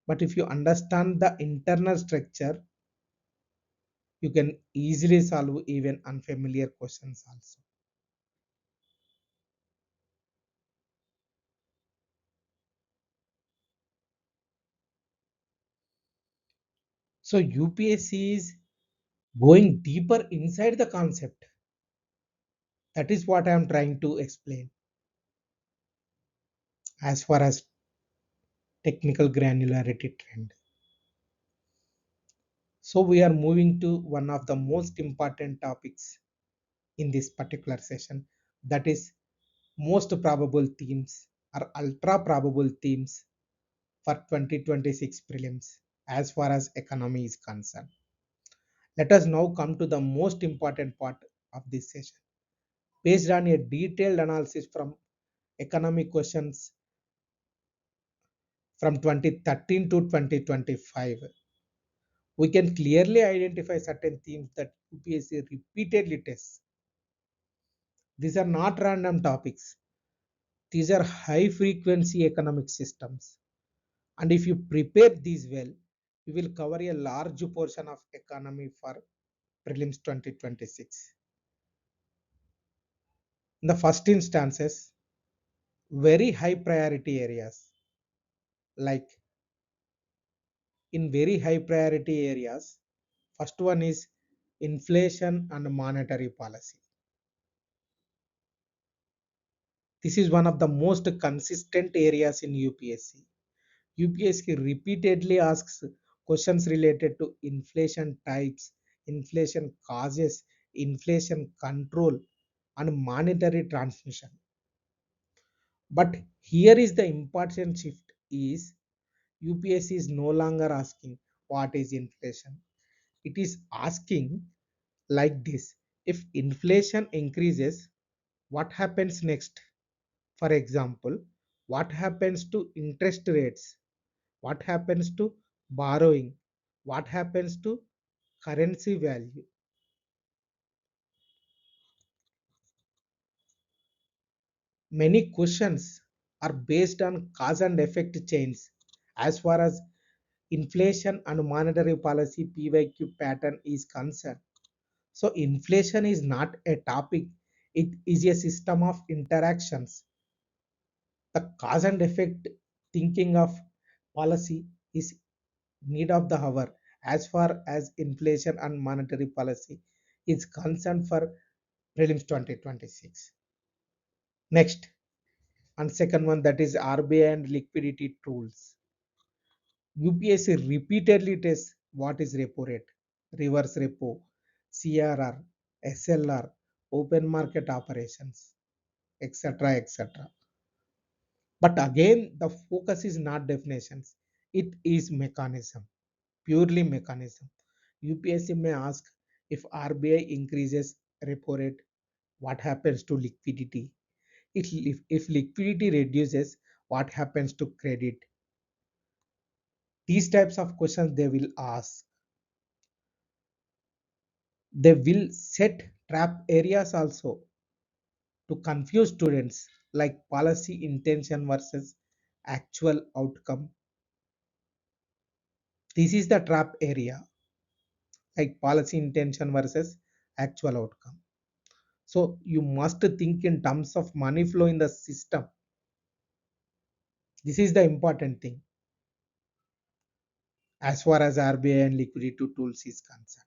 but if you understand the internal structure, you can easily solve even unfamiliar questions also. So UPSC is going deeper inside the concept. That is what I am trying to explain as far as technical granularity trend. So we are moving to one of the most important topics in this particular session, that is most probable themes or ultra probable themes for 2026 prelims as far as economy is concerned. Let us now come to the most important part of this session. Based on a detailed analysis from economic questions from 2013 to 2025, we can clearly identify certain themes that UPSC repeatedly tests. These are not random topics. These are high frequency economic systems. And if you prepare these well, you will cover a large portion of economy for prelims 2026. In the first instances, very high priority areas, like in very high priority areas, first one is inflation and monetary policy. This is one of the most consistent areas in UPSC. UPSC repeatedly asks questions related to inflation types, inflation causes, inflation control, and monetary transmission. But here is the important shift is UPSC is no longer asking what is inflation. It is asking like this: if inflation increases, what happens next? For example, what happens to interest rates? What happens to borrowing? What happens to currency value? Many questions are based on cause and effect chains as far as inflation and monetary policy PYQ pattern is concerned. So inflation is not a topic, it is a system of interactions. The cause and effect thinking of policy is need of the hour as far as inflation and monetary policy is concerned for Prelims 2026. Next, and second one, that is RBI and liquidity tools. UPSC repeatedly tests what is repo rate, reverse repo, CRR, SLR, open market operations, etc. etc. But again, the focus is not definitions, it is mechanism, purely mechanism. UPSC may ask, if RBI increases repo rate, what happens to liquidity? If liquidity reduces, what happens to credit? These types of questions they will ask. They will set trap areas also to confuse students, like policy intention versus actual outcome. This is the trap area, like policy intention versus actual outcome. So you must think in terms of money flow in the system. This is the important thing as far as RBI and liquidity tools is concerned.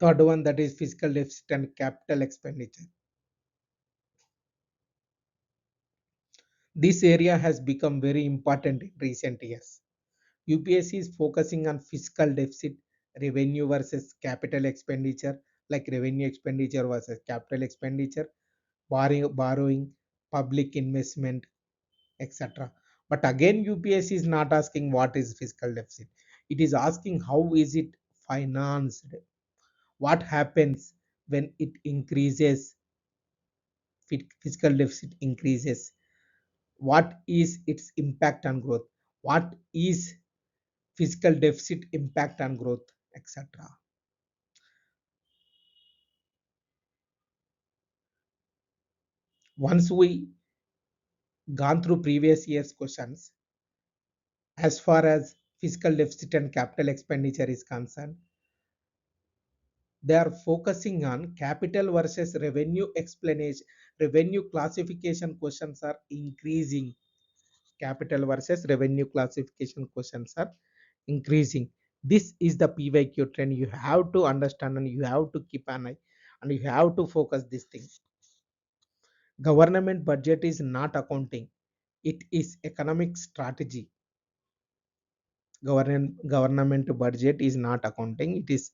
Third one, that is fiscal deficit and capital expenditure. This area has become very important in recent years. UPSC is focusing on fiscal deficit, revenue versus capital expenditure, like revenue expenditure versus capital expenditure, borrowing, public investment, etc. But again, UPSC is not asking what is fiscal deficit. It is asking how is it financed? What happens when it increases, fiscal deficit increases? What is its impact on growth? What is fiscal deficit impact on growth, etc. Once we gone through previous year's questions, as far as fiscal deficit and capital expenditure is concerned, they are focusing on capital versus revenue explanation. Revenue classification questions are increasing. Capital versus revenue classification questions are increasing. This is the PYQ trend. You have to understand and you have to keep an eye and you have to focus this thing. Government budget is not accounting, it is economic strategy. Government budget is not accounting, it is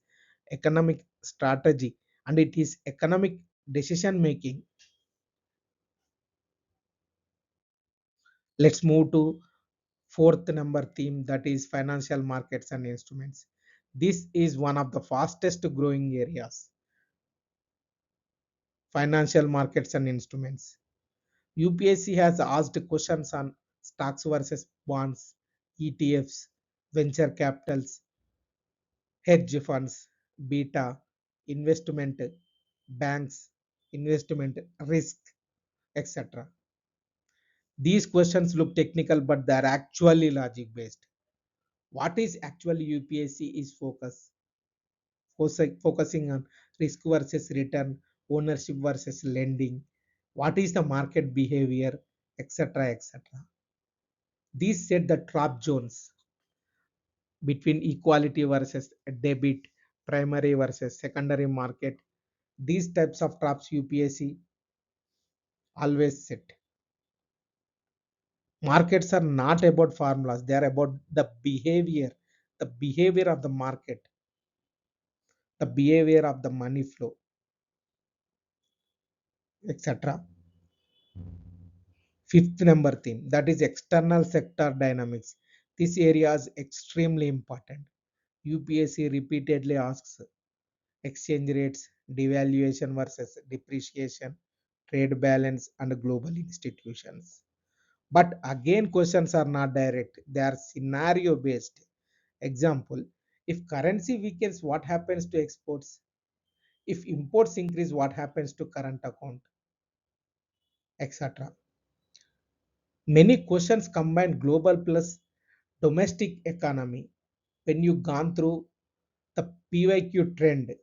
economic strategy and it is economic decision making. Let's move to fourth number theme, that is financial markets and instruments. This is one of the fastest growing areas. Financial markets and instruments. UPSC has asked questions on stocks versus bonds, ETFs, venture capitals, hedge funds, beta, investment banks, investment risk, etc. These questions look technical, but they are actually logic based. What is actually UPSC is focusing on risk versus return, ownership versus lending, what is the market behavior, etc. etc. These set the trap zones between equality versus debit, primary versus secondary market. These types of traps UPSC always set. Markets are not about formulas, they are about the behavior of the market, the behavior of the money flow, etc. Fifth number theme, that is external sector dynamics. This area is extremely important. UPSC repeatedly asks exchange rates, devaluation versus depreciation, trade balance, and global institutions. But again, questions are not direct, they are scenario based. Example, if currency weakens, what happens to exports? If imports increase, what happens to current account, etc. Many questions combine global plus domestic economy. When you gone through the PYQ trend,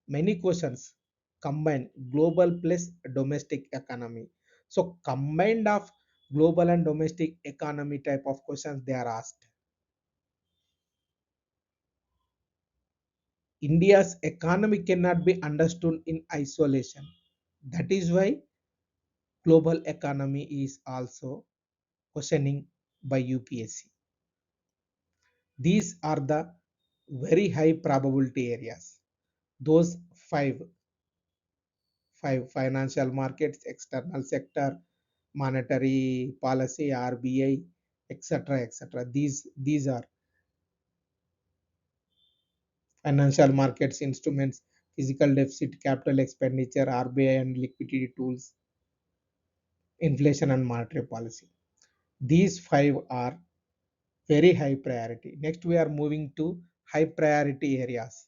many questions combine global plus domestic economy. So combined of global and domestic economy type of questions they are asked. India's economy cannot be understood in isolation. That is why global economy is also questioning by UPSC. These are the very high probability areas. Those five, five financial markets, external sector, monetary policy, RBI, etc., etc. These are financial markets instruments, physical deficit, capital expenditure, RBI and liquidity tools, inflation and monetary policy. These five are very high priority. Next, we are moving to high priority areas.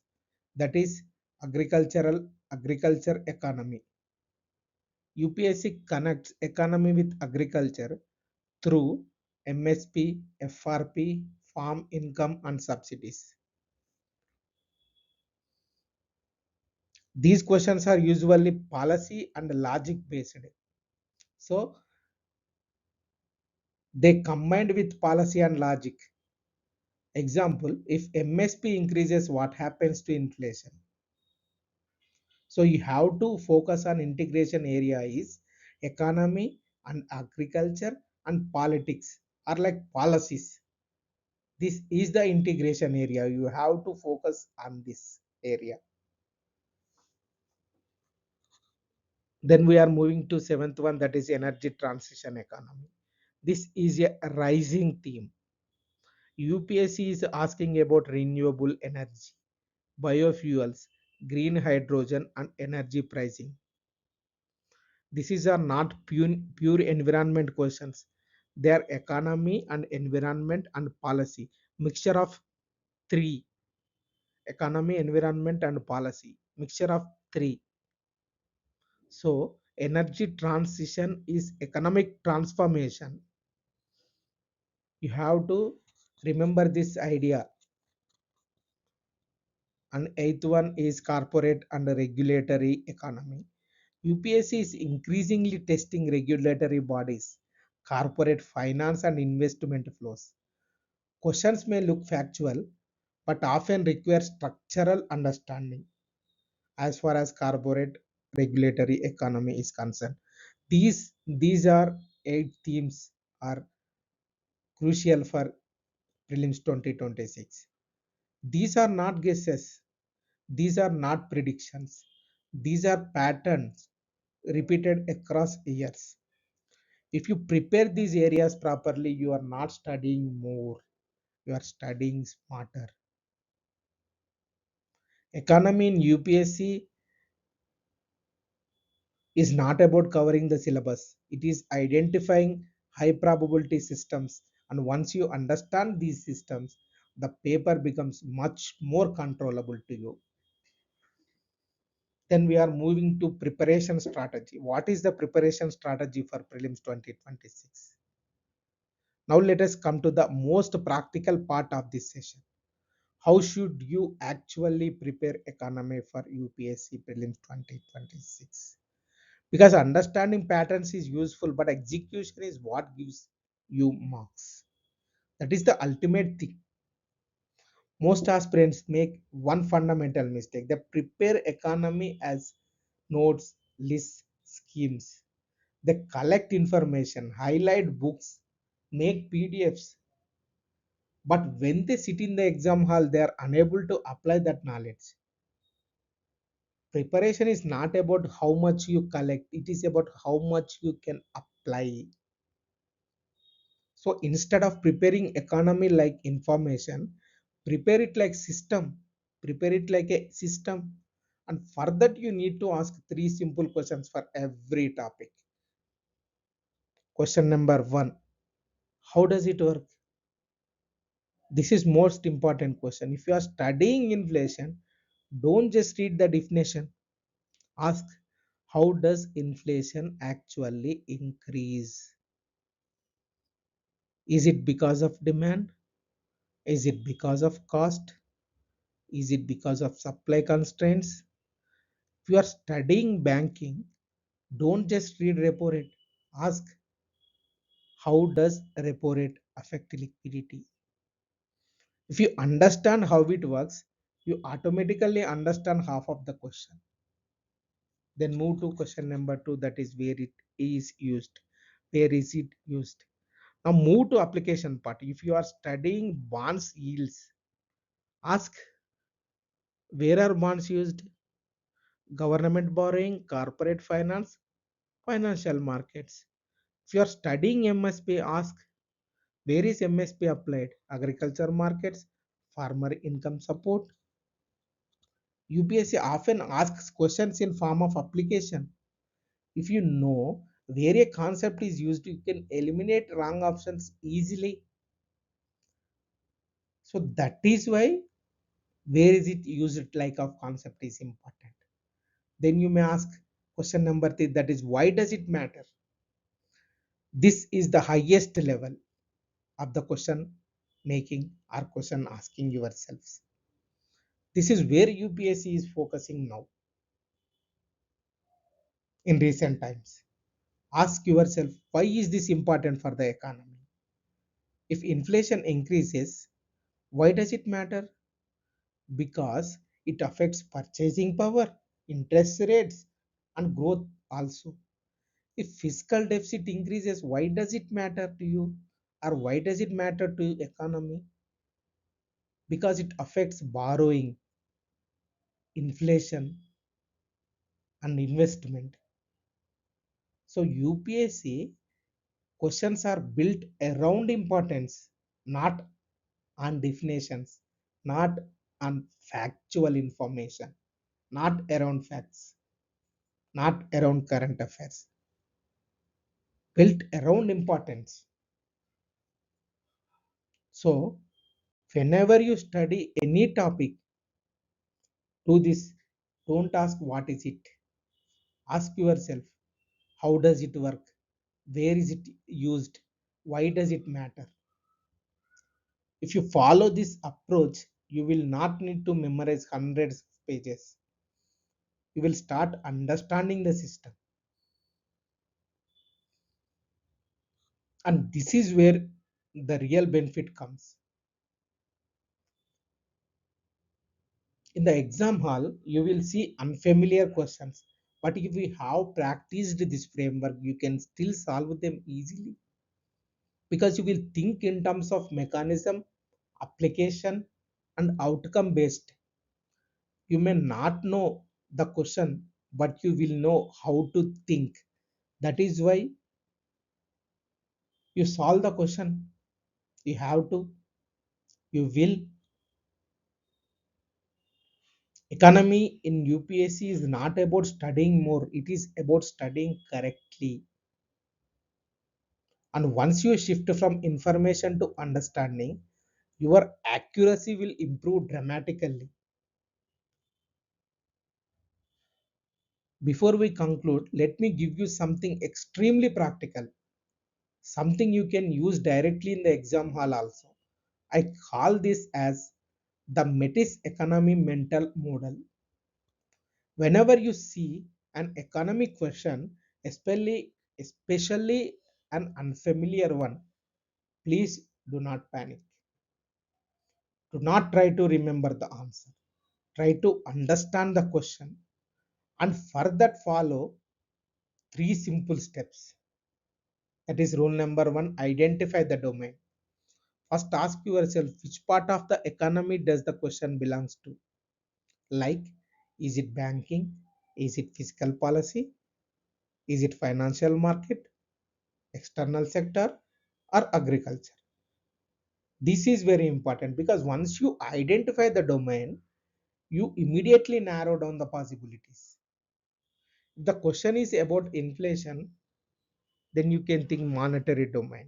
That is agriculture economy. UPSC connects economy with agriculture through MSP, FRP, farm income and subsidies. These questions are usually policy and logic based. So they combined with policy and logic. Example, if MSP increases, what happens to inflation? So you have to focus on integration area is economy and agriculture and politics are like policies. This is the integration area. You have to focus on this area. Then we are moving to seventh one, that is energy transition economy. This is a rising theme. UPSC is asking about renewable energy, biofuels, green hydrogen and energy pricing. These are not pure environment questions. They are economy and environment and policy. Mixture of three. Economy, environment and policy. Mixture of three. So energy transition is economic transformation. You have to remember this idea. And eighth one is corporate and regulatory economy. UPSC is increasingly testing regulatory bodies, corporate finance and investment flows. Questions may look factual, but often require structural understanding as far as corporate regulatory economy is concerned. These are eight themes are crucial for prelims 2026. These are not guesses. These are not predictions. These are patterns repeated across years. If you prepare these areas properly, you are not studying more, you are studying smarter. Economy in UPSC is not about covering the syllabus, it is identifying high probability systems. And once you understand these systems, the paper becomes much more controllable to you. Then we are moving to preparation strategy. What is the preparation strategy for prelims 2026? Now let us come to the most practical part of this session. How should you actually prepare economy for UPSC prelims 2026? Because understanding patterns is useful, but execution is what gives you marks. That is the ultimate thing. Most aspirants make one fundamental mistake. They prepare economy as notes, lists, schemes. They collect information, highlight books, make PDFs, but when they sit in the exam hall, they are unable to apply that knowledge. Preparation is not about how much you collect, it is about how much you can apply. So instead of preparing economy like information, prepare it like system. Prepare it like a system. And for that, you need to ask three simple questions for every topic. Question number one: how does it work? This is most important question. If you are studying inflation, don't just read the definition. Ask, how does inflation actually increase? Is it because of demand? Is it because of cost? Is it because of supply constraints? If you are studying banking, don't just read repo rate. Ask, how does repo rate affect liquidity? If you understand how it works, You automatically understand half of the question. Then move to question number 2, that is where it is used. Where is it used? Now move to application part. If you are studying bonds yields, ask where are bonds used? Government borrowing, corporate finance, financial markets. If you are studying MSP, ask where is MSP applied? Agriculture markets, farmer income support. UPSC often asks questions in form of application. If you know where a concept is used, you can eliminate wrong options easily. So that is why where is it used like of concept is important. Then you may ask question number 3, that is why does it matter? This is the highest level of the question making or question asking yourselves. This is where UPSC is focusing now in recent times. Ask yourself, why is this important for the economy? If inflation increases, why does it matter? Because it affects purchasing power, interest rates, and growth also. If fiscal deficit increases, why does it matter to you? Or why does it matter to economy? Because it affects borrowing, inflation, and investment. So UPSC questions are built around importance, not on definitions, not on factual information, not around facts, not around current affairs, built around importance. So whenever you study any topic, do this. Don't ask what is it. Ask yourself, how does it work? Where is it used? Why does it matter? If you follow this approach, you will not need to memorize hundreds of pages. You will start understanding the system. And this is where the real benefit comes. In the exam hall, you will see unfamiliar questions. But if you have practiced this framework, you can still solve them easily because you will think in terms of mechanism, application, and outcome based. You may not know the question, but you will know how to think. That is why you solve the question. You have to, you will. Economy in UPSC is not about studying more, it is about studying correctly. And once you shift from information to understanding, your accuracy will improve dramatically. Before we conclude, let me give you something extremely practical, something you can use directly in the exam hall also. I call this as the Metis economy mental model. Whenever you see an economic question, especially an unfamiliar one, please do not panic. Do not try to remember the answer. Try to understand the question, and for that follow three simple steps. That is rule number 1, identify the domain. First ask yourself which part of the economy does the question belongs to. Like, is it banking? Is it fiscal policy? Is it financial market, external sector, or agriculture? This is very important because once you identify the domain, you immediately narrow down the possibilities. If the question is about inflation, then you can think monetary domain.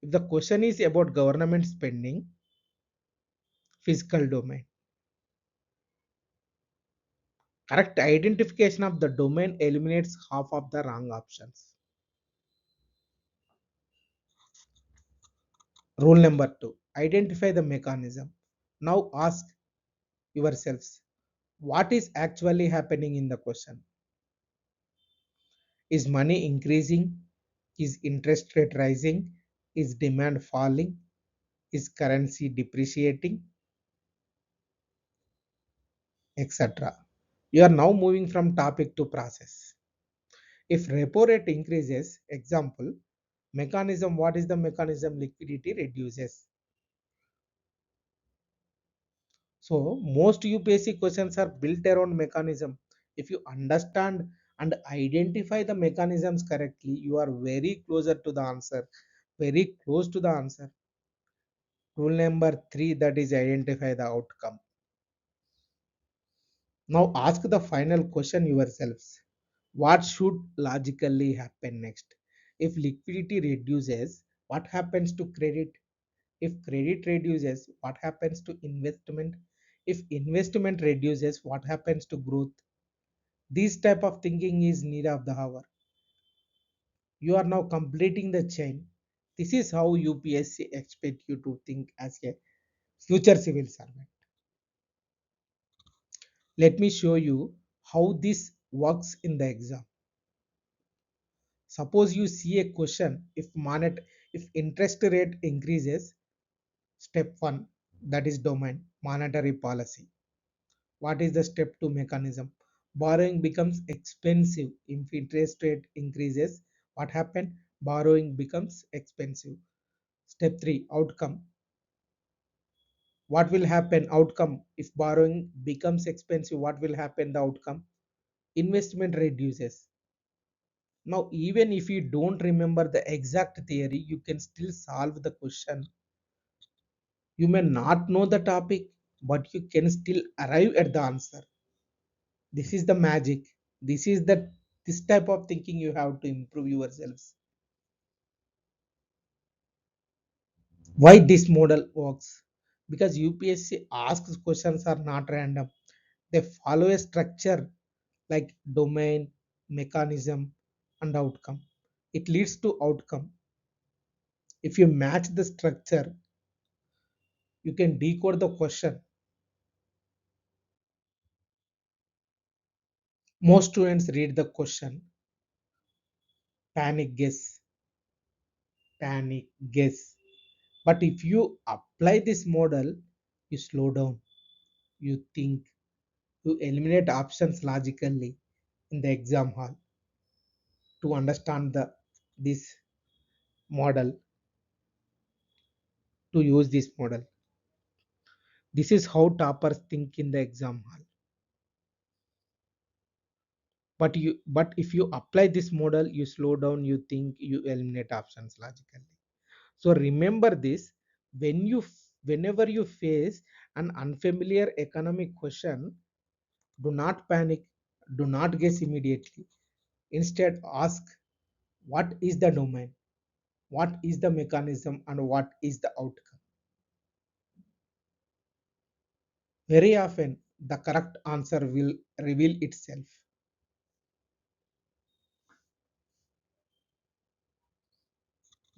If the question is about government spending, fiscal domain. Correct identification of the domain eliminates half of the wrong options. Rule number 2, identify the mechanism. Now ask yourselves, what is actually happening in the question? Is money increasing? Is interest rate rising? Is demand falling? Is currency depreciating? etc. You are now moving from topic to process. If repo rate increases, example, mechanism, what is the mechanism? Liquidity reduces. So most UPSC questions are built around mechanism. If you understand and identify the mechanisms correctly, you are very closer to the answer. Very close to the answer. Rule number 3, that is identify the outcome. Now ask the final question yourselves. What should logically happen next? If liquidity reduces, what happens to credit? If credit reduces, what happens to investment? If investment reduces, what happens to growth? This type of thinking is need of the hour. You are now completing the chain. This is how UPSC expect you to think as a future civil servant. Let me show you how this works in the exam. Suppose you see a question, if interest rate increases, step 1, that is domain, monetary policy. What is the step 2 mechanism? Borrowing becomes expensive. If interest rate increases, what happened? Borrowing becomes expensive. Step 3, outcome. What will happen? Outcome. If borrowing becomes expensive, what will happen? The outcome. Investment reduces. Now, even if you don't remember the exact theory, you can still solve the question. You may not know the topic, but you can still arrive at the answer. This is the magic. This is the this type of thinking you have to improve yourselves. Why this model works? Because UPSC asks questions are not random. They follow a structure like domain, mechanism, and outcome. It leads to outcome. If you match the structure, you can decode the question. Most students read the question, panic guess, panic guess. But if you apply this model, you slow down, you think, you eliminate options logically in the exam hall to understand this model, to use this model. This is how toppers think in the exam hall. But if you apply this model, you slow down, you think, you eliminate options logically. So remember this, whenever you face an unfamiliar economic question, do not panic, do not guess immediately. Instead, ask what is the domain, what is the mechanism, and what is the outcome. Very often, the correct answer will reveal itself.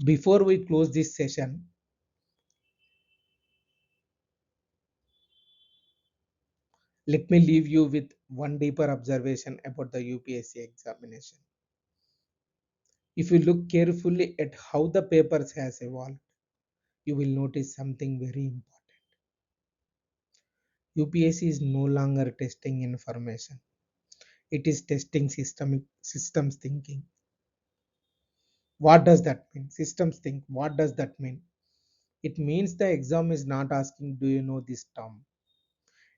Before we close this session, let me leave you with one deeper observation about the UPSC examination. If you look carefully at how the papers has evolved, you will notice something very important. UPSC is no longer testing information. It is testing systems thinking. What does that mean? Systems think. What does that mean? It means the exam is not asking, do you know this term?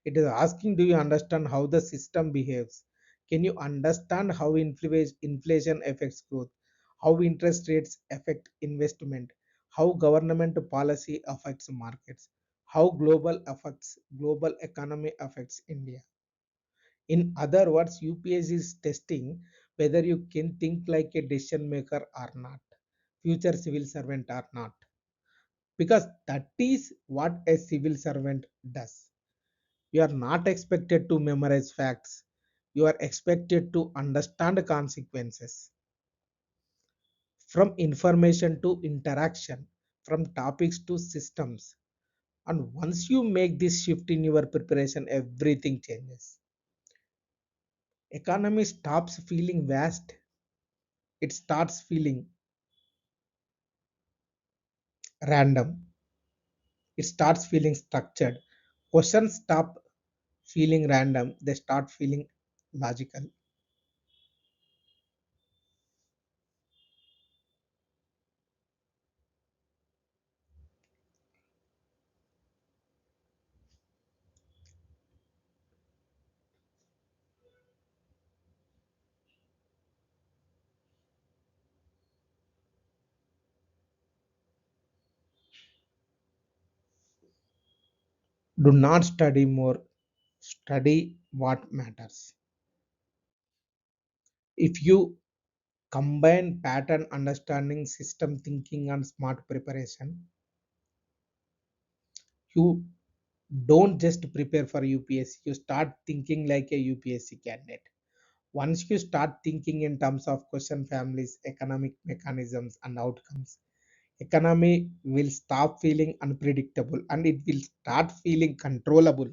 It is asking, do you understand how the system behaves? Can you understand how inflation affects growth? How interest rates affect investment? How government policy affects markets? How global economy affects India? In other words, UPS is testing whether you can think like a decision maker or not, future civil servant or not, because that is what a civil servant does. You are not expected to memorize facts. You are expected to understand consequences. From information to interaction, from topics to systems. And once you make this shift in your preparation, everything changes. Economy stops feeling vast. It starts feeling random. It starts feeling structured. Questions stop feeling random, they start feeling logical. Do not study more, study what matters. If you combine pattern understanding, system thinking, and smart preparation, you don't just prepare for UPSC, you start thinking like a UPSC candidate. Once you start thinking in terms of question families, economic mechanisms, and outcomes, economy will stop feeling unpredictable and it will start feeling controllable.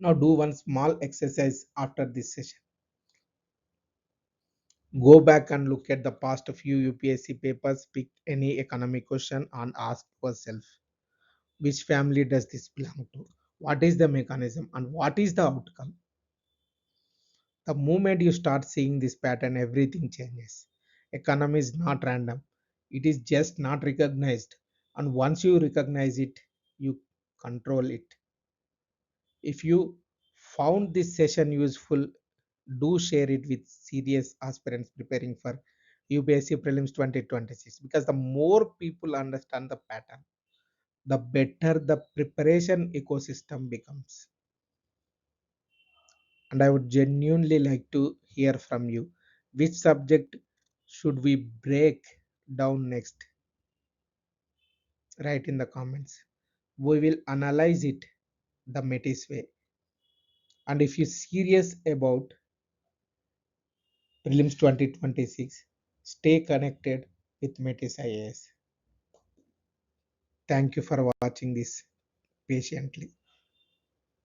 Now, do one small exercise after this session. Go back and look at the past few UPSC papers, pick any economic question, and ask yourself which family does this belong to? What is the mechanism and what is the outcome? The moment you start seeing this pattern, everything changes. Economy is not random, it is just not recognized. And once you recognize it, you control it. If you found this session useful, do share it with serious aspirants preparing for UPSC Prelims 2026 because the more people understand the pattern, the better the preparation ecosystem becomes. And I would genuinely like to hear from you. Which subject should we break down next? Write in the comments. We will analyze it the Metis way. And if you're serious about Prelims 2026, stay connected with Metis IAS. Thank you for watching this patiently.